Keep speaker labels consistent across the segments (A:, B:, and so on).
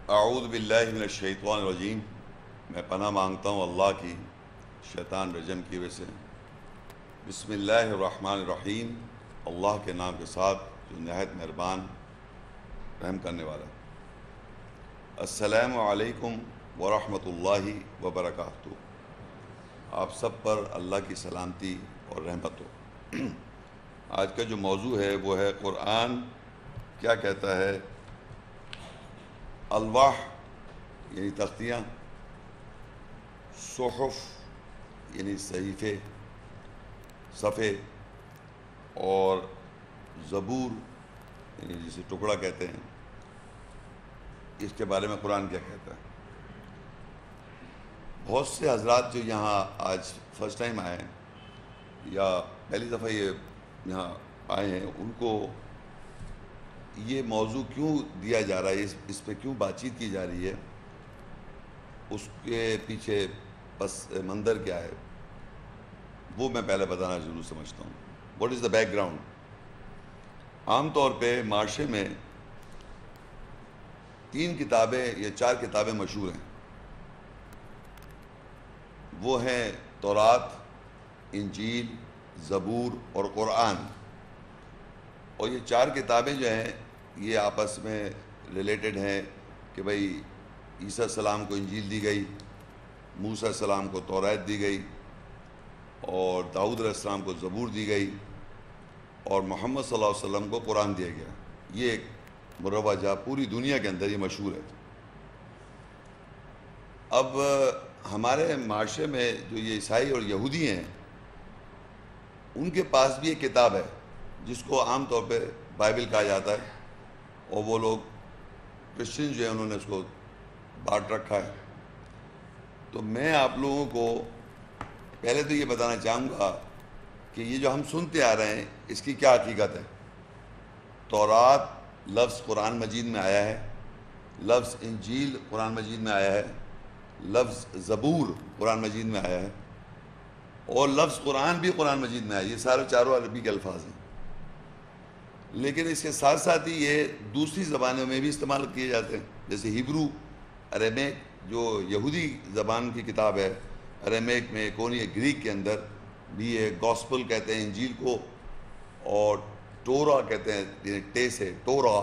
A: اعوذ باللہ من الشیطان الرجیم، میں پناہ مانگتا ہوں اللہ کی شیطان رجم کی وجہ سے۔ بسم اللہ الرحمن الرحیم، اللہ کے نام کے ساتھ جو نہایت مہربان رحم کرنے والا۔ السلام علیکم ورحمۃ اللہ وبرکاتہ۔ آپ سب پر اللہ کی سلامتی اور رحمت ہو۔ آج کا جو موضوع ہے وہ ہے قرآن کیا کہتا ہے۔ الواح یعنی تختیاں، صحف یعنی صحیفے صفحے، اور زبور یعنی جسے ٹکڑا کہتے ہیں، اس کے بارے میں قرآن کیا کہتا ہے۔ بہت سے حضرات جو یہاں آج فرسٹ ٹائم آئے ہیں یا پہلی دفعہ یہ یہاں آئے ہیں، ان کو یہ موضوع کیوں دیا جا رہا ہے، اس پہ کیوں بات چیت کی جا رہی ہے، اس کے پیچھے پس منظر کیا ہے، وہ میں پہلے بتانا ضرور سمجھتا ہوں۔ What is the back ground. عام طور پہ معاشرے میں 3 کتابیں یا 4 کتابیں مشہور ہیں، وہ ہیں تورات، انجیل، زبور اور قرآن۔ اور یہ 4 کتابیں جو ہیں یہ آپس میں ریلیٹڈ ہیں کہ بھئی عیسیٰ السلام کو انجیل دی گئی، موسیٰ السلام کو تورات دی گئی، اور داؤد علیہ السلام کو زبور دی گئی، اور محمد صلی اللہ علیہ وسلم کو قرآن دیا گیا۔ یہ ایک مروجہ پوری دنیا کے اندر یہ مشہور ہے۔ اب ہمارے معاشرے میں جو یہ عیسائی اور یہودی ہیں، ان کے پاس بھی ایک کتاب ہے جس کو عام طور پہ بائبل کہا جاتا ہے، اور وہ لوگ کرسچن جو ہیں انہوں نے اس کو بانٹ رکھا ہے۔ تو میں آپ لوگوں کو پہلے تو یہ بتانا چاہوں گا کہ یہ جو ہم سنتے آ رہے ہیں اس کی کیا حقیقت ہے۔ تورات لفظ قرآن مجید میں آیا ہے، لفظ انجیل قرآن مجید میں آیا ہے، لفظ زبور قرآن مجید میں آیا ہے، اور لفظ قرآن بھی قرآن مجید میں آیا ہے۔ یہ سارے چاروں عربی کے الفاظ ہیں، لیکن اس کے ساتھ ساتھ ہی یہ دوسری زبانوں میں بھی استعمال کیے جاتے ہیں، جیسے ہیبرو، اریمیک جو یہودی زبان کی کتاب ہے، اریمیک میں کونی گریک کے اندر بھی ہے، گاسپل کہتے ہیں انجیل کو، اور ٹورا کہتے ہیں، یعنی ٹے سے ٹورا،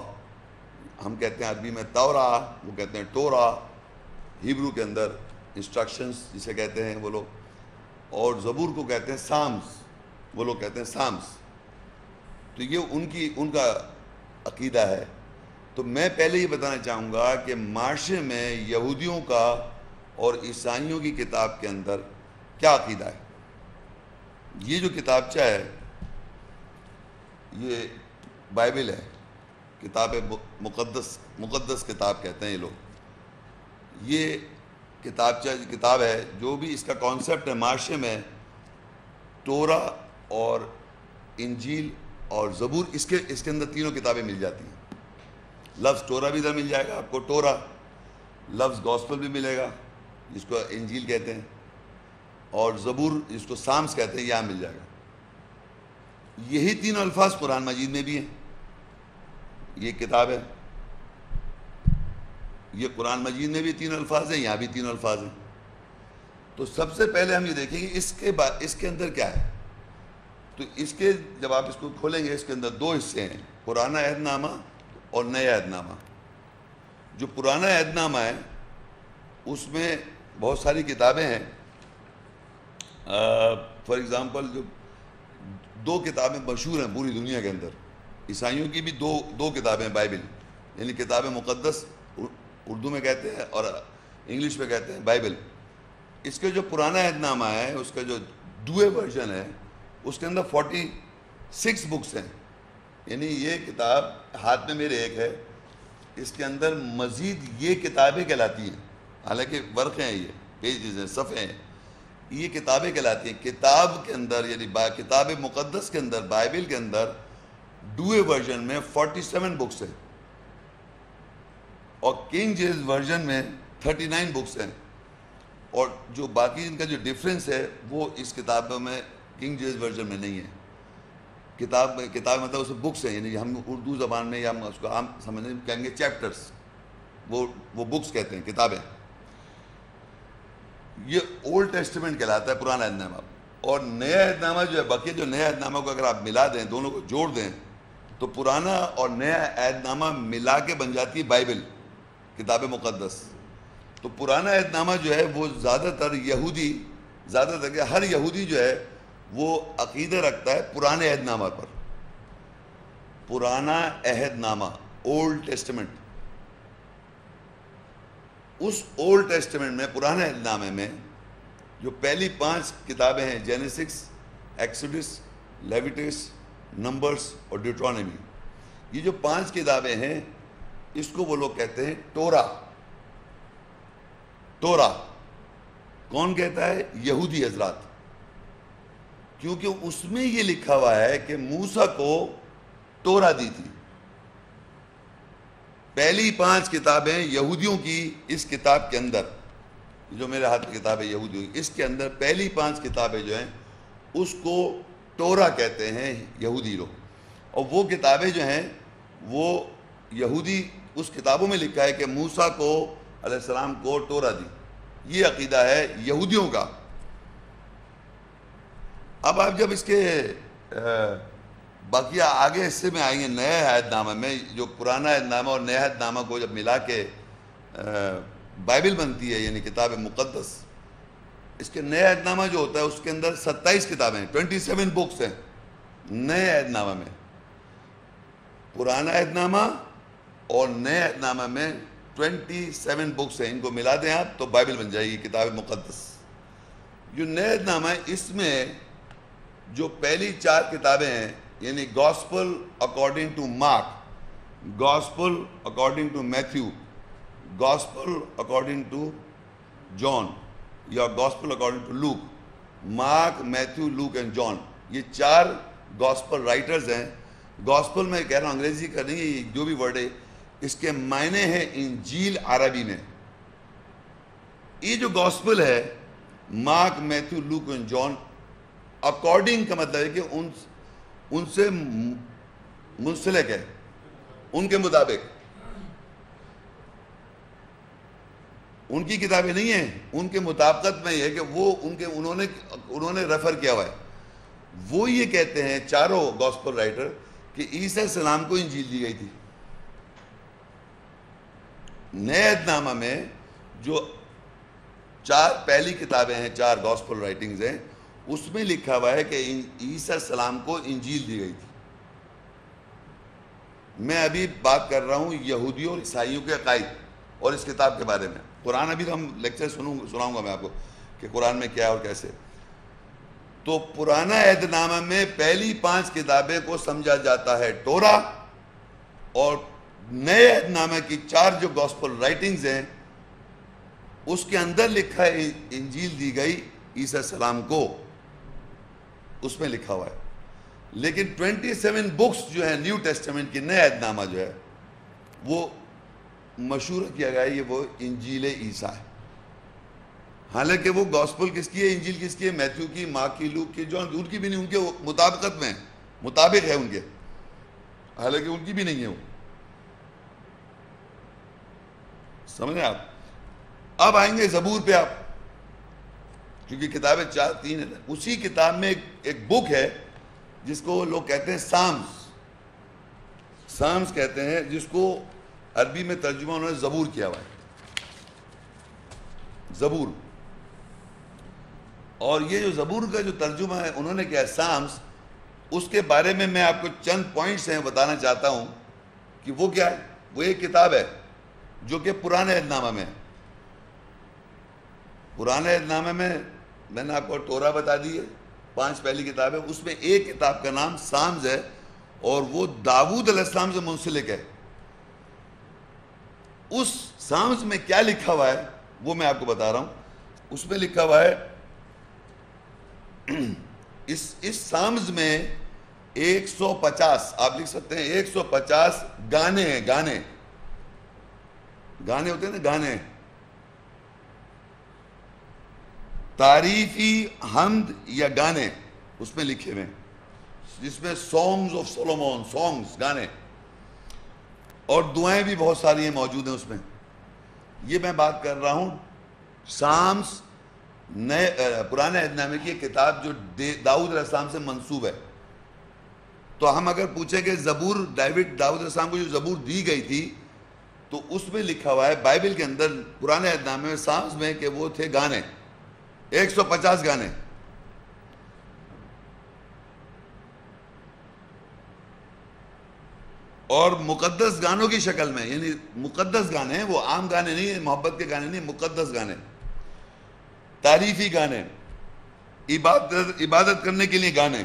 A: ہم کہتے ہیں عربی میں تورا، وہ کہتے ہیں ٹورا، ہیبرو کے اندر انسٹرکشنز جسے کہتے ہیں وہ لوگ، اور زبور کو کہتے ہیں سامس، وہ لوگ کہتے ہیں سامس۔ تو یہ ان کا عقیدہ ہے۔ تو میں پہلے یہ بتانا چاہوں گا کہ معاشرے میں یہودیوں کا اور عیسائیوں کی کتاب کے اندر کیا عقیدہ ہے۔ یہ جو کتابچہ ہے یہ بائبل ہے، کتاب مقدس کتاب کہتے ہیں یہ لوگ۔ یہ کتاب ہے جو بھی اس کا کانسیپٹ ہے معاشرے میں، تورا اور انجیل اور زبور، اس کے اندر تینوں کتابیں مل جاتی ہیں۔ لفظ ٹورا بھی ادھر مل جائے گا آپ کو، ٹورا، لفظ گاسپل بھی ملے گا جس کو انجیل کہتے ہیں، اور زبور جس کو سامس کہتے ہیں یہاں مل جائے گا۔ یہی تینوں الفاظ قرآن مجید میں بھی ہیں۔ یہ کتاب ہے، یہ قرآن مجید میں بھی 3 الفاظ ہیں، یہاں بھی 3 الفاظ ہیں۔ تو سب سے پہلے ہم یہ دیکھیں گے اس کے اندر کیا ہے۔ تو جب آپ اس کو کھولیں گے، اس کے اندر 2 حصے ہیں، پرانا عہد نامہ اور نیا عہد نامہ۔ جو پرانا عہد نامہ ہے اس میں بہت ساری کتابیں ہیں۔ فار ایگزامپل جو 2 کتابیں مشہور ہیں پوری دنیا کے اندر، عیسائیوں کی بھی 2 کتابیں، بائبل یعنی کتاب مقدس اردو میں کہتے ہیں اور انگلش میں کہتے ہیں بائبل۔ اس کے جو پرانا عہد نامہ ہے، اس کا جو دوئے ورژن ہے، اس کے اندر 46 بکس ہیں۔ یعنی یہ کتاب ہاتھ میں میرے ایک ہے، اس کے اندر مزید یہ کتابیں کہلاتی ہیں، حالانکہ ورقے ہیں، یہ پیجز ہیں، صفحے ہیں، یہ کتابیں کہلاتی ہیں۔ کتاب کے اندر یعنی کتاب مقدس کے اندر، بائبل کے اندر دوئے ورژن میں 47 بکس ہیں، اور کنگ جیمز ورژن میں 39 بکس ہیں، اور جو باقی ان کا جو ڈیفرنس ہے وہ اس کتاب میں کنگ جیمز ورژن میں نہیں ہے۔ کتاب مطلب اس میں بکس ہیں، یعنی ہم اردو زبان میں یا ہم اس کو عام سمجھنے میں کہیں گے چیپٹرز، وہ بکس کہتے ہیں، کتابیں. یہ اولڈ ٹیسٹمنٹ کہلاتا ہے، پرانا عہد نامہ. اور نیا عہد نامہ جو ہے، بقیہ جو نیا عہد نامہ کو اگر آپ ملا دیں، دونوں کو جوڑ دیں، تو پرانا اور نیا عہد نامہ ملا کے بن جاتی ہے بائبل، کتاب مقدس. تو پرانا عہد نامہ جو ہے وہ زیادہ تر ہر یہودی جو ہے وہ عقیدہ رکھتا ہے پرانے عہد نامہ پر. پرانا عہد نامہ، اولڈ ٹیسٹمنٹ. اس اولڈ ٹیسٹمنٹ میں، پرانے عہد نامے میں جو پہلی 5 کتابیں ہیں، جینیسکس، ایکسوڈس، لیویٹس، نمبرز اور ڈیوٹرانومی، یہ جو 5 کتابیں ہیں اس کو وہ لوگ کہتے ہیں تورا. تورا کون کہتا ہے؟ یہودی حضرات. کیونکہ اس میں یہ لکھا ہوا ہے کہ موسیٰ کو تورا دی تھی. پہلی 5 کتابیں یہودیوں کی اس کتاب کے اندر، جو میرے ہاتھ میں کتاب ہے یہودیوں کی، اس کے اندر پہلی 5 کتابیں جو ہیں اس کو تورا کہتے ہیں یہودی لوگ. اور وہ کتابیں جو ہیں وہ یہودی، اس کتابوں میں لکھا ہے کہ موسیٰ کو علیہ السلام کو تورا دی. یہ عقیدہ ہے یہودیوں کا. اب آپ جب اس کے باقی آگے حصے میں آئیں گے، نئے عہد نامہ میں، جو پرانا عہد نامہ اور نیا عہد نامہ کو جب ملا کے بائبل بنتی ہے، یعنی کتاب مقدس. اس کے نیا عہد نامہ جو ہوتا ہے اس کے اندر 27 کتابیں ہیں، 27 بکس ہیں نئے عہد نامہ میں. پرانا عہد نامہ اور نئے عہد نامہ میں 27 بکس ہیں. ان کو ملا دیں آپ تو بائبل بن جائے گی، کتاب مقدس. جو نئے عہد نامہ ہے اس میں جو پہلی 4 کتابیں ہیں، یعنی gospel according to Mark, gospel according to Matthew, gospel according to John, یا gospel according to Luke. Mark, Matthew, Luke and John, یہ 4 گاسپل رائٹرز ہیں. گاسپل میں کہہ رہا ہوں، انگریزی کا نہیں، یہ جو بھی ورڈ ہے اس کے معنی ہیں انجیل عربی میں. یہ جو گاسپل ہے، Mark, Matthew, Luke and John, according کا مطلب ہے کہ ان سے منسلک ہے، ان کے مطابق. ان کی کتابیں نہیں ہیں، ان کے مطابقت میں یہ ہے کہ وہ انہوں نے ریفر کیا ہوا ہے. وہ یہ کہتے ہیں چاروں گاسپل رائٹر کہ عیسیٰ السلام کو انجیل دی گئی تھی. نئے عہد نامہ میں جو 4 پہلی کتابیں ہیں، 4 گاسپل رائٹنگز ہیں، اس میں لکھا ہوا ہے کہ عیسیٰ السلام کو انجیل دی گئی تھی. میں ابھی بات کر رہا ہوں یہودیوں اور عیسائیوں کے عقائد اور اس کتاب کے بارے میں. قرآن ابھی تو ہم لیکچر سناؤں گا میں آپ کو کہ قرآن میں کیا اور کیسے. تو پرانا عہد نامہ میں پہلی 5 کتابیں کو سمجھا جاتا ہے تورا، اور نئے عہد نامہ کی 4 جو گاسپل رائٹنگز ہیں اس کے اندر لکھا ہے انجیل دی گئی عیسیٰ السلام کو، اس میں لکھا ہوا ہے. لیکن 27 بکس جو ہیں نیو ٹیسٹمنٹ کی، نئے عہد نامہ جو ہے وہ مشہور کیا گیا ہے یہ وہ انجیل عیسیٰ ہے. حالانکہ وہ گاسپل کس کی ہے، انجیل کس کی ہے؟ میتھیو کی، مارک کی، لوک کی، جان. ان کی بھی نہیں، ان کے مطابقت میں مطابق ہے ان کے، حالانکہ ان کی بھی نہیں ہے وہ. سمجھیں آپ؟ اب آئیں گے زبور پہ آپ، کیونکہ کتابیں 3 ہیں. اسی کتاب میں ایک بک ہے جس کو لوگ کہتے ہیں سامس کہتے ہیں، جس کو عربی میں ترجمہ انہوں نے زبور کیا ہوا ہے، زبور. اور یہ جو زبور کا جو ترجمہ ہے انہوں نے کیا ہے سامس، اس کے بارے میں آپ کو چند پوائنٹس ہیں بتانا چاہتا ہوں کہ وہ کیا ہے. وہ ایک کتاب ہے جو کہ پرانے عہد نامہ میں ہے. پرانے عہد نامہ میں نے آپ کو تورا بتا دی ہے، 5 پہلی کتابیں، اس میں ایک کتاب کا نام سامز ہے، اور وہ داؤد علیہ السلام سے منسلک ہے. اس سامز میں کیا لکھا ہوا ہے وہ میں آپ کو بتا رہا ہوں. اس میں لکھا ہوا ہے، اس سامز میں 150، آپ لکھ سکتے ہیں 150 گانے ہیں. گانے ہوتے ہیں نا، گانے تعریفی، حمد یا گانے اس میں لکھے ہوئے، جس میں سانگز آف سولومون، سانگز، گانے، اور دعائیں بھی بہت ساری ہیں موجود ہیں اس میں. یہ میں بات کر رہا ہوں سامس نئے پرانے عہد نامے کی ایک کتاب جو داؤد علیہ السلام سے منسوب ہے. تو ہم اگر پوچھیں کہ زبور داؤد علیہ السلام کو جو زبور دی گئی تھی تو اس میں لکھا ہوا ہے بائبل کے اندر پرانے عہد نامے میں سامس میں کہ وہ تھے گانے 150 گانے. اور مقدس گانوں کی شکل میں, یعنی مقدس گانے ہیں, وہ عام گانے نہیں ہیں, محبت کے گانے نہیں, مقدس گانے, تعریفی گانے, عبادت کرنے کے لیے گانے,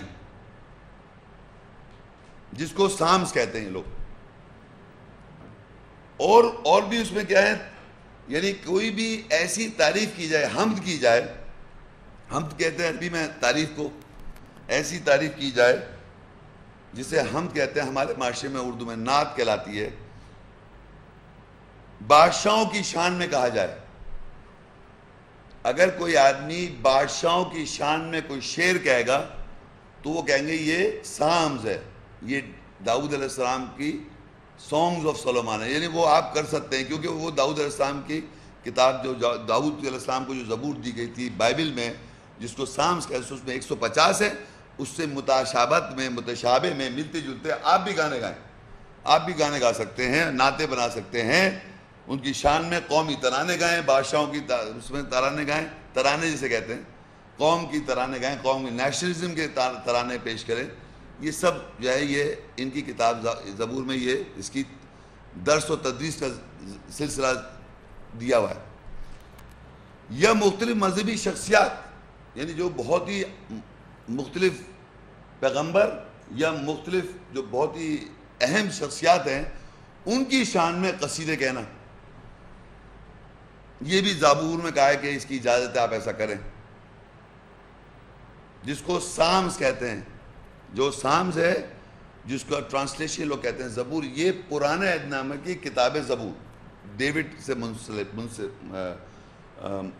A: جس کو سامس کہتے ہیں لوگ. اور بھی اس میں کیا ہے, یعنی کوئی بھی ایسی تعریف کی جائے, حمد کی جائے, حمد کہتے ہیں عربی میں تعریف کو, ایسی تعریف کی جائے جسے حمد کہتے ہیں, ہمارے معاشرے میں اردو میں نعت کہلاتی ہے, بادشاہوں کی شان میں کہا جائے. اگر کوئی آدمی بادشاہوں کی شان میں کوئی شعر کہے گا تو وہ کہیں گے یہ سامز ہے, یہ داؤد علیہ السلام کی سانگز آف سولومان ہے. یعنی وہ آپ کر سکتے ہیں کیونکہ وہ داؤد علیہ السلام کی کتاب, جو داؤد علیہ السلام کو جو زبور دی گئی تھی بائبل میں, جس کو سامس کہتے ہیں, اس میں 150 ہے. اس سے متشابہت میں, متشابہ میں ملتے جلتے آپ بھی گانے گائیں, آپ بھی گانے گا سکتے ہیں, نعتیں بنا سکتے ہیں, ان کی شان میں قومی ترانے گائیں, بادشاہوں کی اس میں ترانے گائیں, ترانے جسے کہتے ہیں, قوم کی ترانے گائیں, قوم کی نیشنلزم کے ترانے پیش کریں. یہ سب جو ہے یہ ان کی کتاب زبور میں یہ اس کی درس و تدریس کا سلسلہ دیا ہوا ہے. یا مختلف مذہبی شخصیات, یعنی جو بہت ہی مختلف پیغمبر یا مختلف جو بہت ہی اہم شخصیات ہیں, ان کی شان میں قصیدے کہنا, یہ بھی زبور میں کہا ہے کہ اس کی اجازت ہے, آپ ایسا کریں, جس کو سامس کہتے ہیں. جو سامس ہے, جس کا ٹرانسلیشن لوگ کہتے ہیں زبور, یہ پرانے عہد نامے کی کتاب زبور ڈیوڈ سے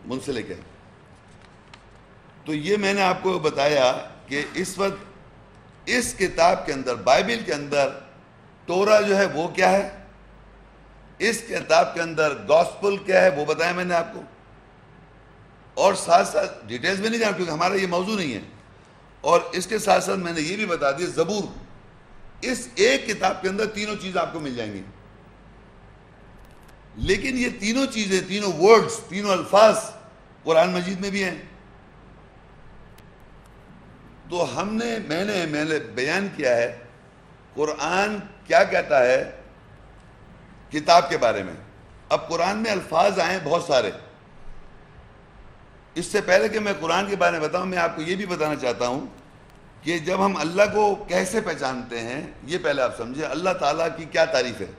A: منسلک ہے. تو یہ میں نے آپ کو بتایا کہ اس وقت اس کتاب کے اندر, بائبل کے اندر تورا جو ہے وہ کیا ہے, اس کتاب کے اندر گاسپل کیا ہے وہ بتایا میں نے آپ کو, اور ساتھ ساتھ ڈیٹیلز میں نہیں جانا کیونکہ ہمارا یہ موضوع نہیں ہے. اور اس کے ساتھ ساتھ میں نے یہ بھی بتا دیا زبور, اس ایک کتاب کے اندر تینوں چیز آپ کو مل جائیں گی. لیکن یہ تینوں چیزیں, تینوں ورڈز, تینوں الفاظ قرآن مجید میں بھی ہیں. تو میں نے بیان کیا ہے قرآن کیا کہتا ہے کتاب کے بارے میں. اب قرآن میں الفاظ آئے ہیں بہت سارے. اس سے پہلے کہ میں قرآن کے بارے میں بتاؤں, میں آپ کو یہ بھی بتانا چاہتا ہوں کہ جب ہم اللہ کو کیسے پہچانتے ہیں, یہ پہلے آپ سمجھیں اللہ تعالیٰ کی کیا تعریف ہے,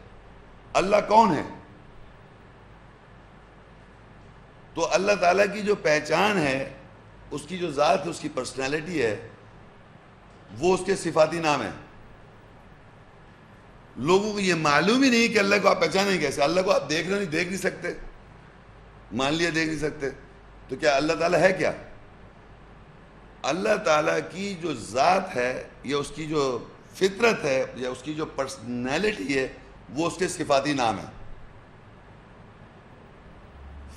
A: اللہ کون ہے. تو اللہ تعالیٰ کی جو پہچان ہے, اس کی جو ذات ہے, اس کی پرسنالٹی ہے, وہ اس کے صفاتی نام ہیں. لوگوں کو یہ معلوم ہی نہیں کہ اللہ کو آپ پہچانیں کیسے. اللہ کو آپ دیکھ نہیں سکتے, مان لیا دیکھ نہیں سکتے, تو کیا اللہ تعالیٰ ہے کیا؟ اللہ تعالیٰ کی جو ذات ہے یا اس کی جو فطرت ہے یا اس کی جو پرسنالٹی ہے, وہ اس کے صفاتی نام ہے.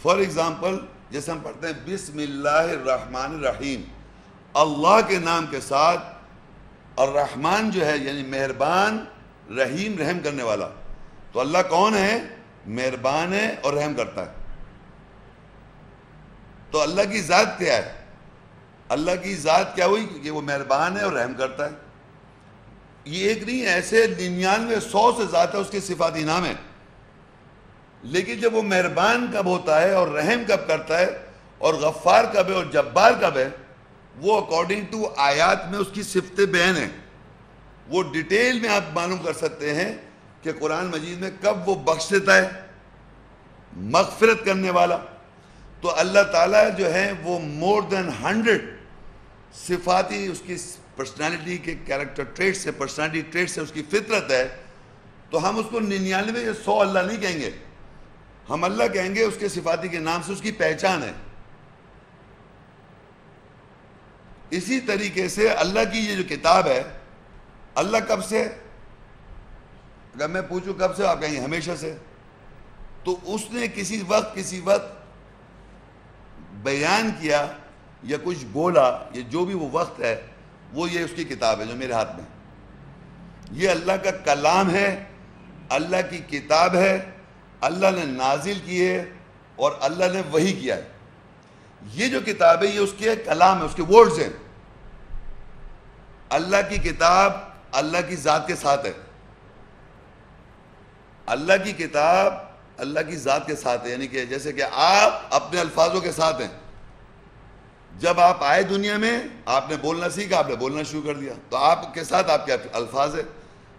A: فار ایگزامپل جیسے ہم پڑھتے ہیں بسم اللہ الرحمن الرحیم, اللہ کے نام کے ساتھ, الرحمن جو ہے یعنی مہربان, رحیم رحم کرنے والا. تو اللہ کون ہے؟ مہربان ہے اور رحم کرتا ہے. تو اللہ کی ذات کیا ہے؟ اللہ کی ذات کیا ہوئی کہ وہ مہربان ہے اور رحم کرتا ہے. یہ ایک نہیں, ایسے 99 سے ذات ہے اس کے صفاتی نام ہے. لیکن جب وہ مہربان کب ہوتا ہے اور رحم کب کرتا ہے اور غفار کب ہے اور جبار کب ہے, وہ اکارڈنگ ٹو آیات میں اس کی صفتیں بیان ہیں. وہ ڈیٹیل میں آپ معلوم کر سکتے ہیں کہ قرآن مجید میں کب وہ بخش دیتا ہے, مغفرت کرنے والا. تو اللہ تعالیٰ جو ہے وہ مور دین 100 صفاتی اس کی پرسنالٹی کے کیریکٹر ٹریٹ سے, پرسنالٹی ٹریٹ سے اس کی فطرت ہے. تو ہم اس کو 99 یا 100 اللہ نہیں کہیں گے, ہم اللہ کہیں گے اس کے صفاتی کے نام سے اس کی پہچان ہے. اسی طریقے سے اللہ کی یہ جو کتاب ہے, اللہ کب سے, اگر میں پوچھوں کب سے, آپ کہیں گے ہمیشہ سے. تو اس نے کسی وقت بیان کیا یا کچھ بولا، یہ جو بھی وہ وقت ہے، وہ یہ اس کی کتاب ہے جو میرے ہاتھ میں. یہ اللہ کا کلام ہے، اللہ کی کتاب ہے، اللہ نے نازل کی ہے اور اللہ نے وحی کیا ہے. یہ جو کتاب ہے یہ اس کے کلام ہے، اس کے ورڈز ہیں. اللہ کی کتاب اللہ کی ذات کے ساتھ ہے. اللہ کی کتاب اللہ کی ذات کے ساتھ ہے، یعنی کہ جیسے کہ آپ اپنے الفاظوں کے ساتھ ہیں. جب آپ آئے دنیا میں، آپ نے بولنا سیکھا، آپ نے بولنا شروع کر دیا، تو آپ کے ساتھ آپ کے الفاظ ہیں.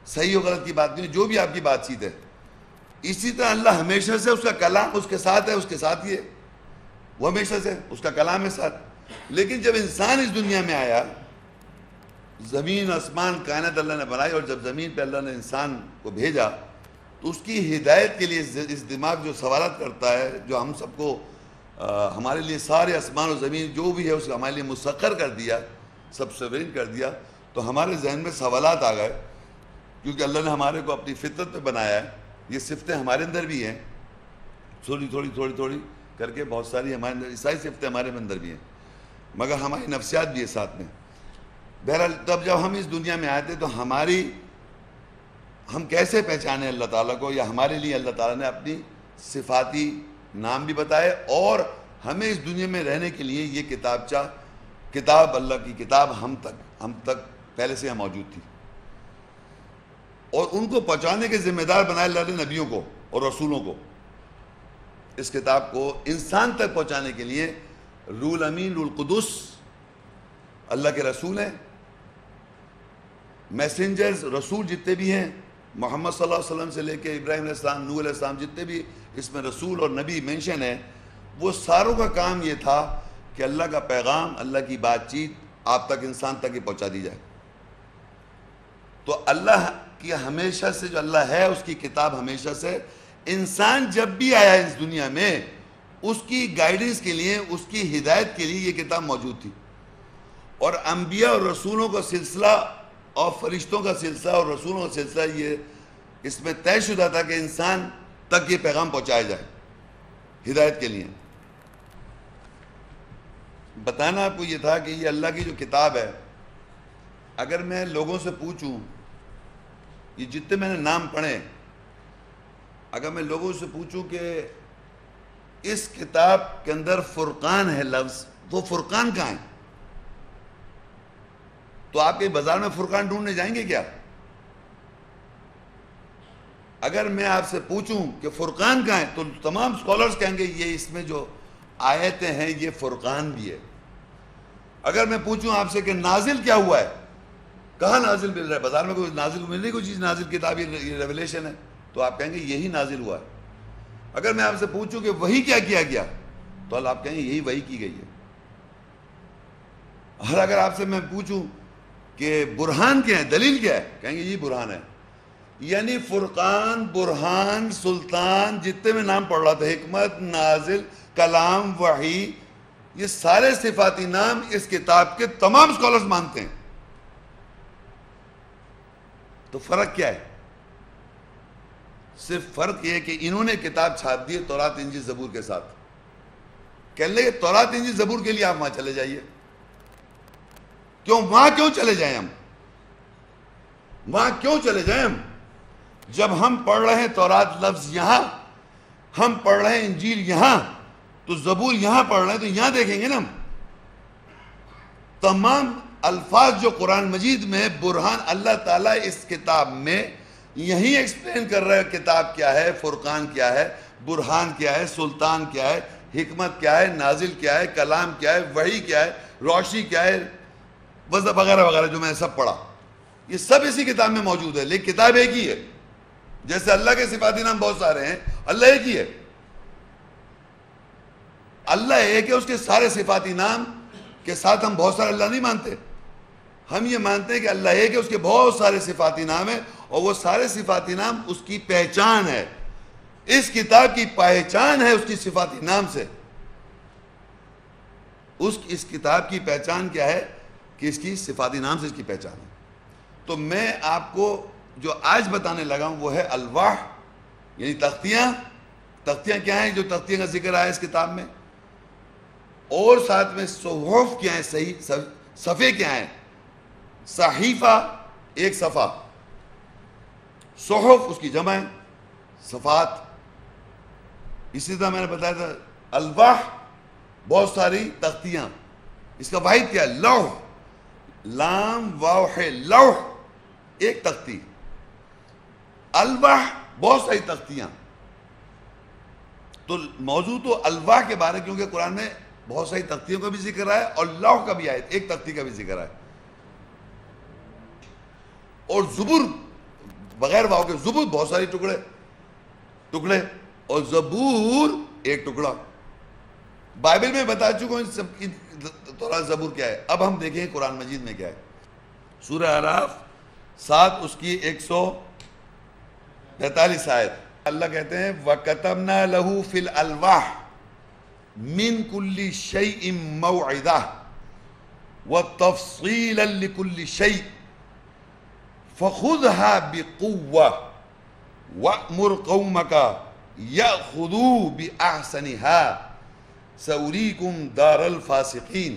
A: صحیح و غلط کی بات نہیں، جو بھی آپ کی بات چیت ہے. اسی طرح اللہ ہمیشہ سے اس کا کلام اس کے ساتھ ہے، اس کے ساتھ ہی ہے، وہ ہمیشہ سے اس کا کلام ہے ساتھ. لیکن جب انسان اس دنیا میں آیا، زمین آسمان کائنات اللہ نے بنائی، اور جب زمین پہ اللہ نے انسان کو بھیجا تو اس کی ہدایت کے لیے اس دماغ جو سوالات کرتا ہے، جو ہم سب کو ہمارے لیے سارے آسمان و زمین جو بھی ہے اس کو ہمارے لیے مسخر کر دیا، سب سورین کر دیا، تو ہمارے ذہن میں سوالات آ گئے. کیونکہ اللہ نے ہمارے کو اپنی فطرت پہ بنایا ہے. یہ صفتیں ہمارے اندر بھی ہیں، تھوڑی کر کے بہت ساری ہمارے اندر ساری صفتیں ہمارے اندر بھی ہیں، مگر ہماری نفسیات بھی ہے ساتھ میں. بہرحال تب جب ہم اس دنیا میں آئے تھے تو ہم کیسے پہچانے اللہ تعالیٰ کو، یا ہمارے لیے اللہ تعالیٰ نے اپنی صفاتی نام بھی بتائے، اور ہمیں اس دنیا میں رہنے کے لیے یہ کتاب اللہ کی کتاب ہم تک پہلے سے موجود تھی، اور ان کو پہنچانے کے ذمہ دار بنائے اللہ نے نبیوں کو اور رسولوں کو. اس کتاب کو انسان تک پہنچانے کے لیے روح الامین، روح القدس اللہ کے رسول ہیں. میسنجرز، رسول جتنے بھی ہیں، محمد صلی اللہ علیہ وسلم سے لے کے ابراہیم علیہ السلام، نوح علیہ السلام، جتنے بھی اس میں رسول اور نبی مینشن ہے، وہ ساروں کا کام یہ تھا کہ اللہ کا پیغام، اللہ کی بات چیت آپ تک، انسان تک ہی پہنچا دی جائے. تو اللہ کی ہمیشہ سے جو اللہ ہے، اس کی کتاب ہمیشہ سے، انسان جب بھی آیا اس دنیا میں، اس کی گائیڈنس کے لیے، اس کی ہدایت کے لیے یہ کتاب موجود تھی. اور انبیاء اور رسولوں کا سلسلہ، اور فرشتوں کا سلسلہ اور رسولوں کا سلسلہ، یہ اس میں طے شدہ تھا کہ انسان تک یہ پیغام پہنچایا جائے ہدایت کے لیے. بتانا آپ کو یہ تھا کہ یہ اللہ کی جو کتاب ہے، اگر میں لوگوں سے پوچھوں، یہ جتنے میں نے نام پڑھے، اگر میں لوگوں سے پوچھوں کہ اس کتاب کے اندر فرقان ہے لفظ، وہ فرقان کہاں ہے، تو آپ کے بازار میں فرقان ڈھونڈنے جائیں گے کیا؟ اگر میں آپ سے پوچھوں کہ فرقان کہاں ہے، تو تمام سکولرز کہیں گے یہ اس میں جو آیتیں ہیں یہ فرقان بھی ہے. اگر میں پوچھوں آپ سے کہ نازل کیا ہوا ہے، کہاں نازل مل رہا ہے، بازار میں کوئی نازل مل رہی، کوئی چیز نازل کتاب، یہ ریویلیشن ہے، تو آپ کہیں گے یہی نازل ہوا ہے. اگر میں آپ سے پوچھوں کہ وحی کیا کیا گیا، تو آپ کہیں گے یہی وحی کی گئی ہے. اور اگر آپ سے میں پوچھوں کہ برہان کیا ہے، دلیل کیا ہے، کہیں گے یہ برہان ہے. یعنی فرقان، برہان، سلطان، جتنے میں نام پڑھ رہا تھا، حکمت، نازل، کلام، وحی، یہ سارے صفاتی نام اس کتاب کے تمام سکولرز مانتے ہیں. تو فرق کیا ہے؟ صرف فرق یہ ہے کہ انہوں نے کتاب چھاپ دی ہے تورات، انجیل، زبور کے ساتھ. کہنے لگے تورات، انجیل، زبور کے لیے آپ وہاں چلے جائیے. وہاں کیوں چلے جائیں ہم؟ وہاں کیوں چلے جائیں ہم؟ جب ہم پڑھ رہے ہیں تورات لفظ یہاں، ہم پڑھ رہے ہیں انجیل یہاں، تو زبور یہاں پڑھ رہے ہیں، تو یہاں دیکھیں گے نا ہم تمام الفاظ جو قرآن مجید میں برہان، اللہ تعالیٰ اس کتاب میں یہی ایکسپلین کر رہا ہے کتاب کیا ہے، فرقان کیا ہے، برہان کیا ہے، سلطان کیا ہے، حکمت کیا ہے، نازل کیا ہے، کلام کیا ہے، وحی کیا ہے، روشنی کیا ہے، وغیرہ وغیرہ جو میں نے سب پڑھا، یہ سب اسی کتاب میں موجود ہے. لیکن کتاب ایک ہی ہے. جیسے اللہ کے صفاتی نام بہت سارے ہیں، اللہ ایک ہی ہے. اللہ ایک ہے، اس کے سارے صفاتی نام کے ساتھ ہم بہت سارے اللہ نہیں مانتے. ہم یہ مانتے ہیں کہ اللہ ایک ہے، اس کے بہت سارے صفاتی نام ہیں، اور وہ سارے صفاتی نام اس کی پہچان ہے. اس کتاب کی پہچان ہے اس کی صفاتی نام سے. اس کتاب کی پہچان کیا ہے کہ اس کی صفاتی نام سے اس کی پہچان ہے. تو میں آپ کو جو آج بتانے لگا ہوں وہ ہے الواح، یعنی تختیاں، تختیاں کیا ہیں جو تختیاں کا ذکر آیا اس کتاب میں، اور ساتھ میں صحف کیا ہیں، صحیح صفحے کیا ہیں. صحیفہ ایک صفحہ، صحف اس کی جمع ہے، صفحات. اسی طرح میں نے بتایا تھا الواح بہت ساری تختیاں، اس کا واحد کیا ہے؟ لوح، لام واو ہے، لوح ایک تختی. الواح بہت ساری تختیاں. تو موضوع تو الواح کے بارے، کیونکہ قرآن میں بہت ساری تختیوں کا بھی ذکر ہے اور لوح کا بھی ہے، ایک تختی کا بھی ذکر ہے. اور زبور بغیر واو کے زبور بہت ساری ٹکڑے، اور زبور ایک ٹکڑا. بائبل میں بتا چکا ہوں سب کی تورات زبور کیا ہے. اب ہم دیکھیں قرآن مجید میں کیا ہے. سورہ اعراف 7 اس کی 145 آیت. اللہ کہتے ہیں وَكَتَبْنَا لَهُ فِي الْأَلْوَاحِ مِنْ كُلِّ شَيْءٍ مَوْعِظَةً وَتَفْصِيلًا لِكُلِّ شَيْءٍ فَخُذْهَا بِقُوَّةٍ وَأْمُرْ قَوْمَكَ يَأْخُذُوا بِأَحْسَنِهَا سَأُرِيكُمْ دَارَ الْفَاسِقِينَ.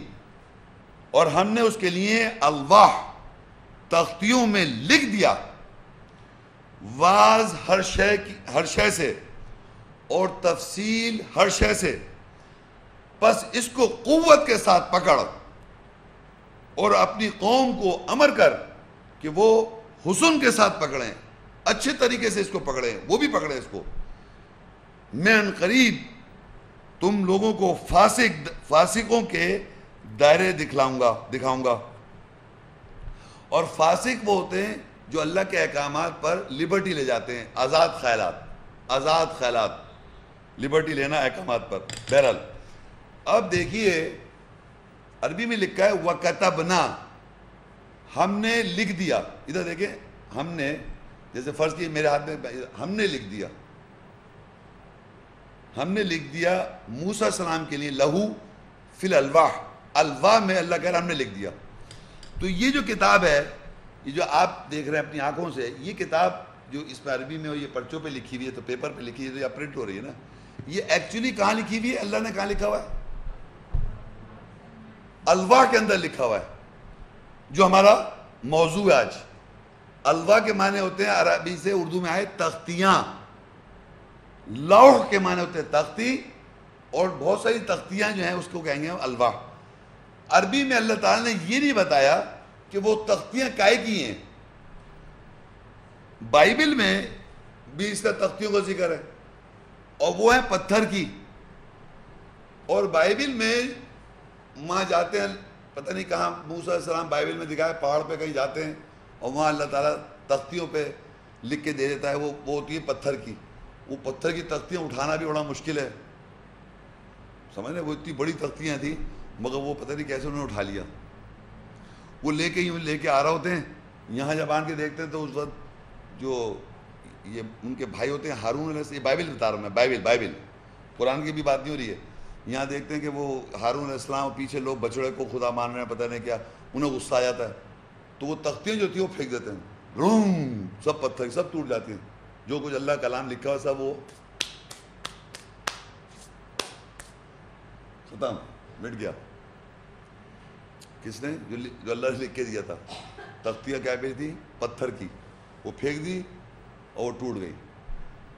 A: اور ہم نے اس کے لیے الواح تختیوں میں لکھ دیا واز ہر شے سے اور تفصیل ہر شے سے، پس اس کو قوت کے ساتھ پکڑ اور اپنی قوم کو امر کر کہ وہ حسن کے ساتھ پکڑیں، اچھے طریقے سے اس کو پکڑیں، وہ بھی پکڑیں اس کو. میں ان قریب تم لوگوں کو فاسقوں کے دائرے دکھاؤں گا. اور فاسق وہ ہوتے ہیں جو اللہ کے احکامات پر لبرٹی لے جاتے ہیں، آزاد خیالات، لبرٹی لینا احکامات پر. بہرحال اب دیکھیے عربی میں لکھا ہے وَكَتَبْنَا، ہم نے لکھ دیا. ادھر دیکھیں، ہم نے جیسے فرض کی میرے ہاتھ میں ہم نے لکھ دیا موسیٰ السلام کے لیے لہو فی الالواح. الواح میں اللہ کہہ رہا ہم نے لکھ دیا. تو یہ جو کتاب ہے، یہ جو آپ دیکھ رہے ہیں اپنی آنکھوں سے، یہ کتاب جو اس پہ عربی میں اور یہ پرچوں پہ لکھی ہوئی ہے، تو پیپر پہ لکھی ہوئی ہے، تو یہ پرنٹ ہو رہی ہے نا، یہ ایکچولی کہاں لکھی ہوئی ہے؟ اللہ نے کہاں لکھا ہوا ہے؟ الواح کے اندر لکھا ہوا ہے، جو ہمارا موضوع ہے آج. الواح کے معنی ہوتے ہیں عربی سے اردو میں آئے تختیاں، لوح کے معنی ہوتے ہیں تختی، اور بہت ساری تختیاں جو ہیں اس کو کہیں گے الواح. عربی میں اللہ تعالیٰ نے یہ نہیں بتایا کہ وہ تختیاں کائے کی ہیں. بائبل میں بھی اس کا تختیوں کا ذکر ہے، اور وہ ہیں پتھر کی. اور بائبل میں وہاں جاتے ہیں، پتہ نہیں کہاں موسیٰ علیہ السلام بائبل میں دکھائے پہاڑ پہ کہیں جاتے ہیں، اور وہاں اللہ تعالیٰ تختیوں پہ لکھ کے دے دیتا ہے، وہ ہوتی ہے پتھر کی. وہ پتھر کی تختیاں اٹھانا بھی بڑا مشکل ہے، سمجھ رہے؟ وہ اتنی بڑی تختیاں تھیں، مگر وہ پتہ نہیں کیسے انہوں نے اٹھا لیا. وہ لے کے آ رہے ہوتے ہیں، یہاں جب آن کے دیکھتے ہیں تو اس وقت جو یہ ان کے بھائی ہوتے ہیں ہارون علیہ السلام، یہ بائبل بتا رہا ہوں میں، بائبل قرآن کی بھی بات نہیں ہو رہی ہے. یہاں دیکھتے ہیں کہ وہ ہارون علیہ السلام اور پیچھے لوگ بچڑے کو خدا مان رہے ہیں، پتہ نہیں کیا، انہیں غصہ آ جاتا ہے، تو وہ تختیاں جو تھی وہ پھینک دیتے ہیں، روم سب پتھر سب ٹوٹ جاتی ہیں. جو کچھ اللہ کا کلام لکھا ہوا سب وہ ختم، مٹ گیا. کس نے؟ جو اللہ نے لکھ کے دیا تھا. تختیاں کیا پہ تھی؟ پتھر کی، وہ پھینک دی اور وہ ٹوٹ گئی.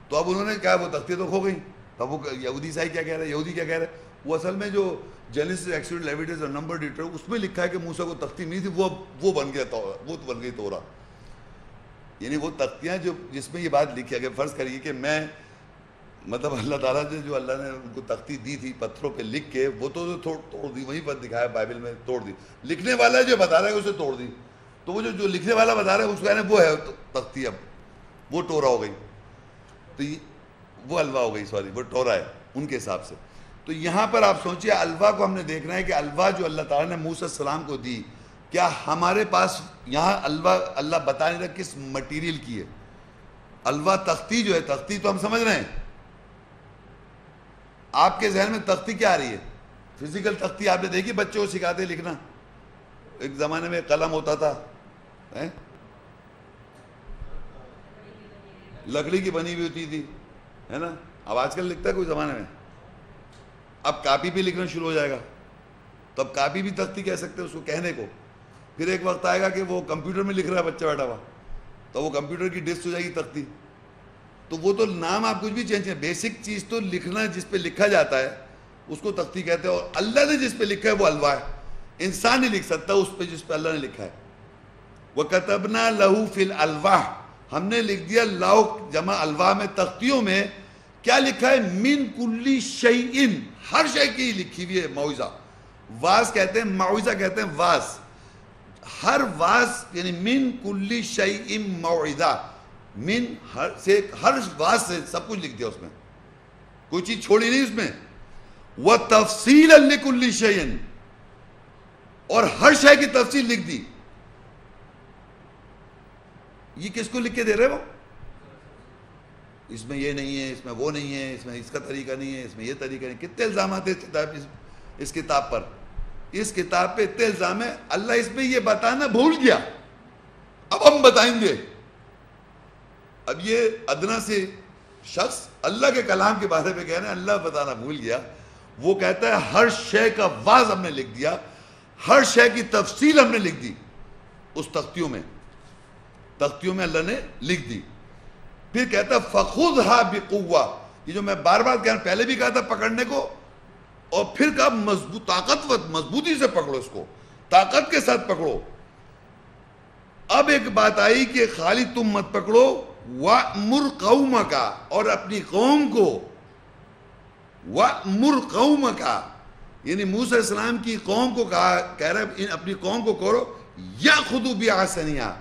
A: تو اب انہوں نے کہا وہ تختیاں تو کھو گئی. اب وہ یہودی عیسائی کیا کہہ رہے ہیں؟ یہودی کیا کہہ رہے ہیں؟ وہ اصل میں جو جینیسس ایکسوڈس لیویٹس اور نمبر ڈیٹر اس میں لکھا ہے کہ موسیٰ کو تختی ملی تھی، وہ بن گیا، وہ بن گئی تورا. یعنی وہ تختیاں جو جس میں یہ بات لکھی ہے، فرض کریے کہ میں مطلب اللہ تعالیٰ نے جو اللہ نے ان کو تختی دی تھی پتھروں پہ لکھ کے، وہ تو توڑ دی، وہیں پر دکھایا بائبل میں توڑ دی. لکھنے والا جو بتا رہا ہے اسے توڑ دی، تو وہ جو لکھنے والا بتا رہا ہے اس کا ہے وہ ہے تختی، اب وہ ٹورا ہو گئی. تو وہ الوا ہو گئی، سوری وہ ٹورا ہے ان کے حساب سے. تو یہاں پر آپ سوچئے الوا کو ہم نے دیکھنا ہے کہ الوا جو اللہ تعالیٰ نے موسیٰ السلام کو دی، کیا ہمارے پاس یہاں الوا اللہ بتا نہیں رہا کس مٹیریل کی ہے؟ الوا تختی جو ہے، تختی تو ہم سمجھ رہے ہیں. آپ کے ذہن میں تختی کیا آ رہی ہے؟ فزیکل تختی آپ نے دیکھی؟ بچوں کو سکھاتے لکھنا، ایک زمانے میں قلم ہوتا تھا، لکڑی کی بنی ہوئی ہوتی تھی، ہے نا، اب آج کل لکھتا ہے کوئی زمانے میں؟ اب کاپی پہ لکھنا شروع ہو جائے گا، تو اب کاپی بھی تختی کہہ سکتے ہیں اس کو کہنے کو. پھر ایک وقت آئے گا کہ وہ کمپیوٹر میں لکھ رہا ہے بچہ بیٹھا ہوا، تو وہ کمپیوٹر کی ڈسک ہو جائے گی تختی. تو وہ تو نام آپ کچھ بھی چینج کریں، بیسک چیز تو لکھنا جس پہ لکھا جاتا ہے اس کو تختی کہتے ہیں. اور اللہ نے جس پہ لکھا ہے وہ الواح ہے. انسان نہیں لکھ سکتا اس پہ جس پہ اللہ نے لکھا ہے. وَكَتَبْنَا لَهُ فِي الْأَلْوَاحِ، ہم نے لکھ دیا لوح جمع الواح میں، تختیوں میں. کیا لکھا ہے؟ مِن كُلِّ شَيْءٍ، ہر شے کی لکھی ہوئی ہے. موعظہ، واز کہتے ہیں، موعظہ کہتے ہیں واز. ہر واز یعنی من کل شیء موعظہ، من ہر واز سے سب کچھ لکھ دیا اس میں، کوئی چیز چھوڑی نہیں اس میں. وَتَفْصِيلًا لِكُلِّ شَيْءٍ، اور ہر شے کی تفصیل لکھ دی. یہ کس کو لکھ کے دے رہے وہ؟ اس میں یہ نہیں ہے، اس میں وہ نہیں ہے، اس میں اس کا طریقہ نہیں ہے، اس میں یہ طریقہ نہیں. کتنے الزامات ہیں اس کتاب پر؟ اس کتاب پہ اتنے الزام ہے. اللہ اس میں یہ بتانا بھول گیا، اب ہم بتائیں گے. اب یہ ادنا سے شخص اللہ کے کلام کے بارے میں کہہ رہے ہیں اللہ بتانا بھول گیا. وہ کہتا ہے ہر شے کا واز ہم نے لکھ دیا، ہر شے کی تفصیل ہم نے لکھ دی اس تختیوں میں. تختیوں میں اللہ نے لکھ دی. پھر کہتا ہے فَخُذْهَا بِقُوَّةٍ، یہ جو میں بار بار کہہ رہا، پہلے بھی کہا تھا پکڑنے کو، اور پھر کہا مضبوطی سے پکڑو، اس کو طاقت کے ساتھ پکڑو. اب ایک بات آئی کہ خالی تم مت پکڑو، وَأْمُرْ قَوْمَكَ، اور اپنی قوم کو، وَأْمُرْ قَوْمَكَ یعنی موسیٰ علیہ السلام کی قوم کو کہہ رہا ہے اپنی قوم کو کرو، يَأْخُذُوا بِأَحْسَنِهَا،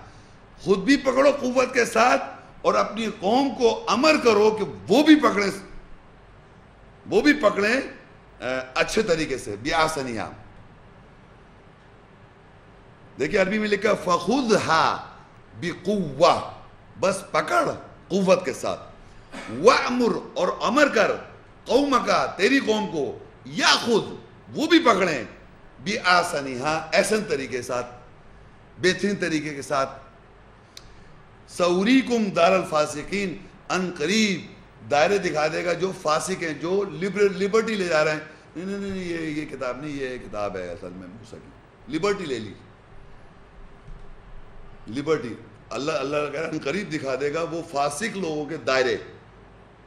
A: خود بھی پکڑو قوت کے ساتھ، اور اپنی قوم کو امر کرو کہ وہ بھی پکڑیں اچھے طریقے سے. بِأَحْسَنِهَا، دیکھیں عربی میں لکھا فَخُذْهَا بِقُوَّةٍ، بس پکڑ قوت کے ساتھ. وَأْمُرْ، اور امر کر، قَوْمَكَ، تیری قوم کو، يَأْخُذْ، وہ بھی پکڑیں، بِأَحْسَنِهَا، احسن طریقے کے ساتھ، بہترین طریقے کے ساتھ. سَأُرِيكُمْ دَارَ الْفَاسِقِينَ، ان قریب دائرے دکھا دے گا جو فاسق ہیں، جو لبرٹی لے جا رہے ہیں. نہیں یہ کتاب نہیں، یہ کتاب ہے اصل میں موسیٰ کی. لبرٹی لے لی، لبرٹی. اللہ کہہ رہا ہے ان قریب دکھا دے گا وہ فاسق لوگوں کے دائرے.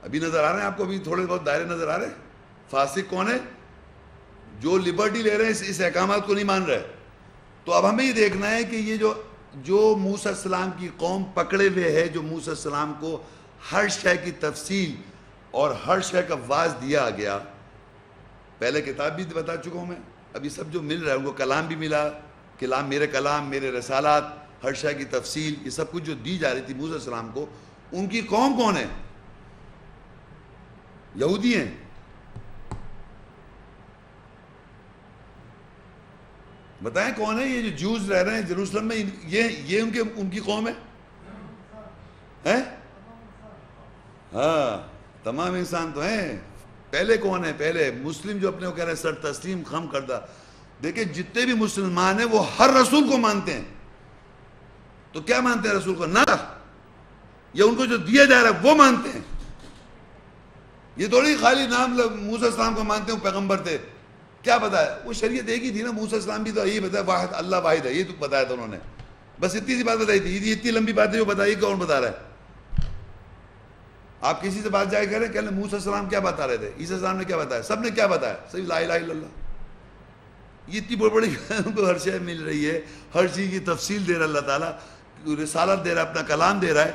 A: ابھی نظر آ رہے ہیں آپ کو، ابھی تھوڑے بہت دائرے نظر آ رہے ہیں. فاسق کون ہے؟ جو لبرٹی لے رہے ہیں، اس احکامات کو نہیں مان رہے. تو اب ہمیں یہ دیکھنا ہے کہ یہ جو موسیٰ علیہ السلام کی قوم پکڑے ہوئے ہے، جو موسیٰ علیہ السلام کو ہر شے کی تفصیل اور ہر شے کا واز دیا گیا. پہلے کتاب بھی بتا چکا ہوں میں، ابھی سب جو مل رہا ہے ان کو کلام بھی ملا، میرے کلام، میرے رسالات، ہر شے کی تفصیل، یہ سب کچھ جو دی جا رہی تھی موسیٰ علیہ السلام کو. ان کی قوم کون ہے؟ یہودی ہیں. بتائیں کون ہے یہ جو جوز رہ رہے ہیں جیروسلم میں؟ یہ ان کی قوم ہے؟ ہاں، تمام انسان تو ہیں. پہلے کون ہے؟ پہلے مسلم جو اپنے کو کہہ رہے ہیں سر تسلیم خم کردہ. دیکھیں جتنے بھی مسلمان ہیں وہ ہر رسول کو مانتے ہیں. تو کیا مانتے ہیں رسول کو؟ نہ، یا ان کو جو دیا جا رہا ہے وہ مانتے ہیں. یہ تھوڑی خالی نام موسیٰ علیہ السلام کو مانتے ہیں پیغمبر تھے. کیا بتایا؟ وہ شریعت ایک ہی تھی نا. موسیٰ علیہ السلام بھی تو یہی بتایا واحد اللہ واحد ہے، یہ تو بتایا تھا انہوں نے. بس اتنی سی بات بتائی تھی. یہ اتنی لمبی بات ہے جو بتائی، کون بتا رہا ہے؟ آپ کسی سے بات جائے کریں، کہہ لیں موسیٰ علیہ السلام کیا بتا رہے تھے، عیسیٰ السلام نے کیا بتایا، سب نے کیا بتایا؟ صحیح لا الہ الا اللہ. یہ اتنی بڑی ان کو ہر شے مل رہی ہے، ہر چیز کی تفصیل دے رہا اللہ تعالیٰ، رسالت دے رہا ہے، اپنا کلام دے رہا ہے،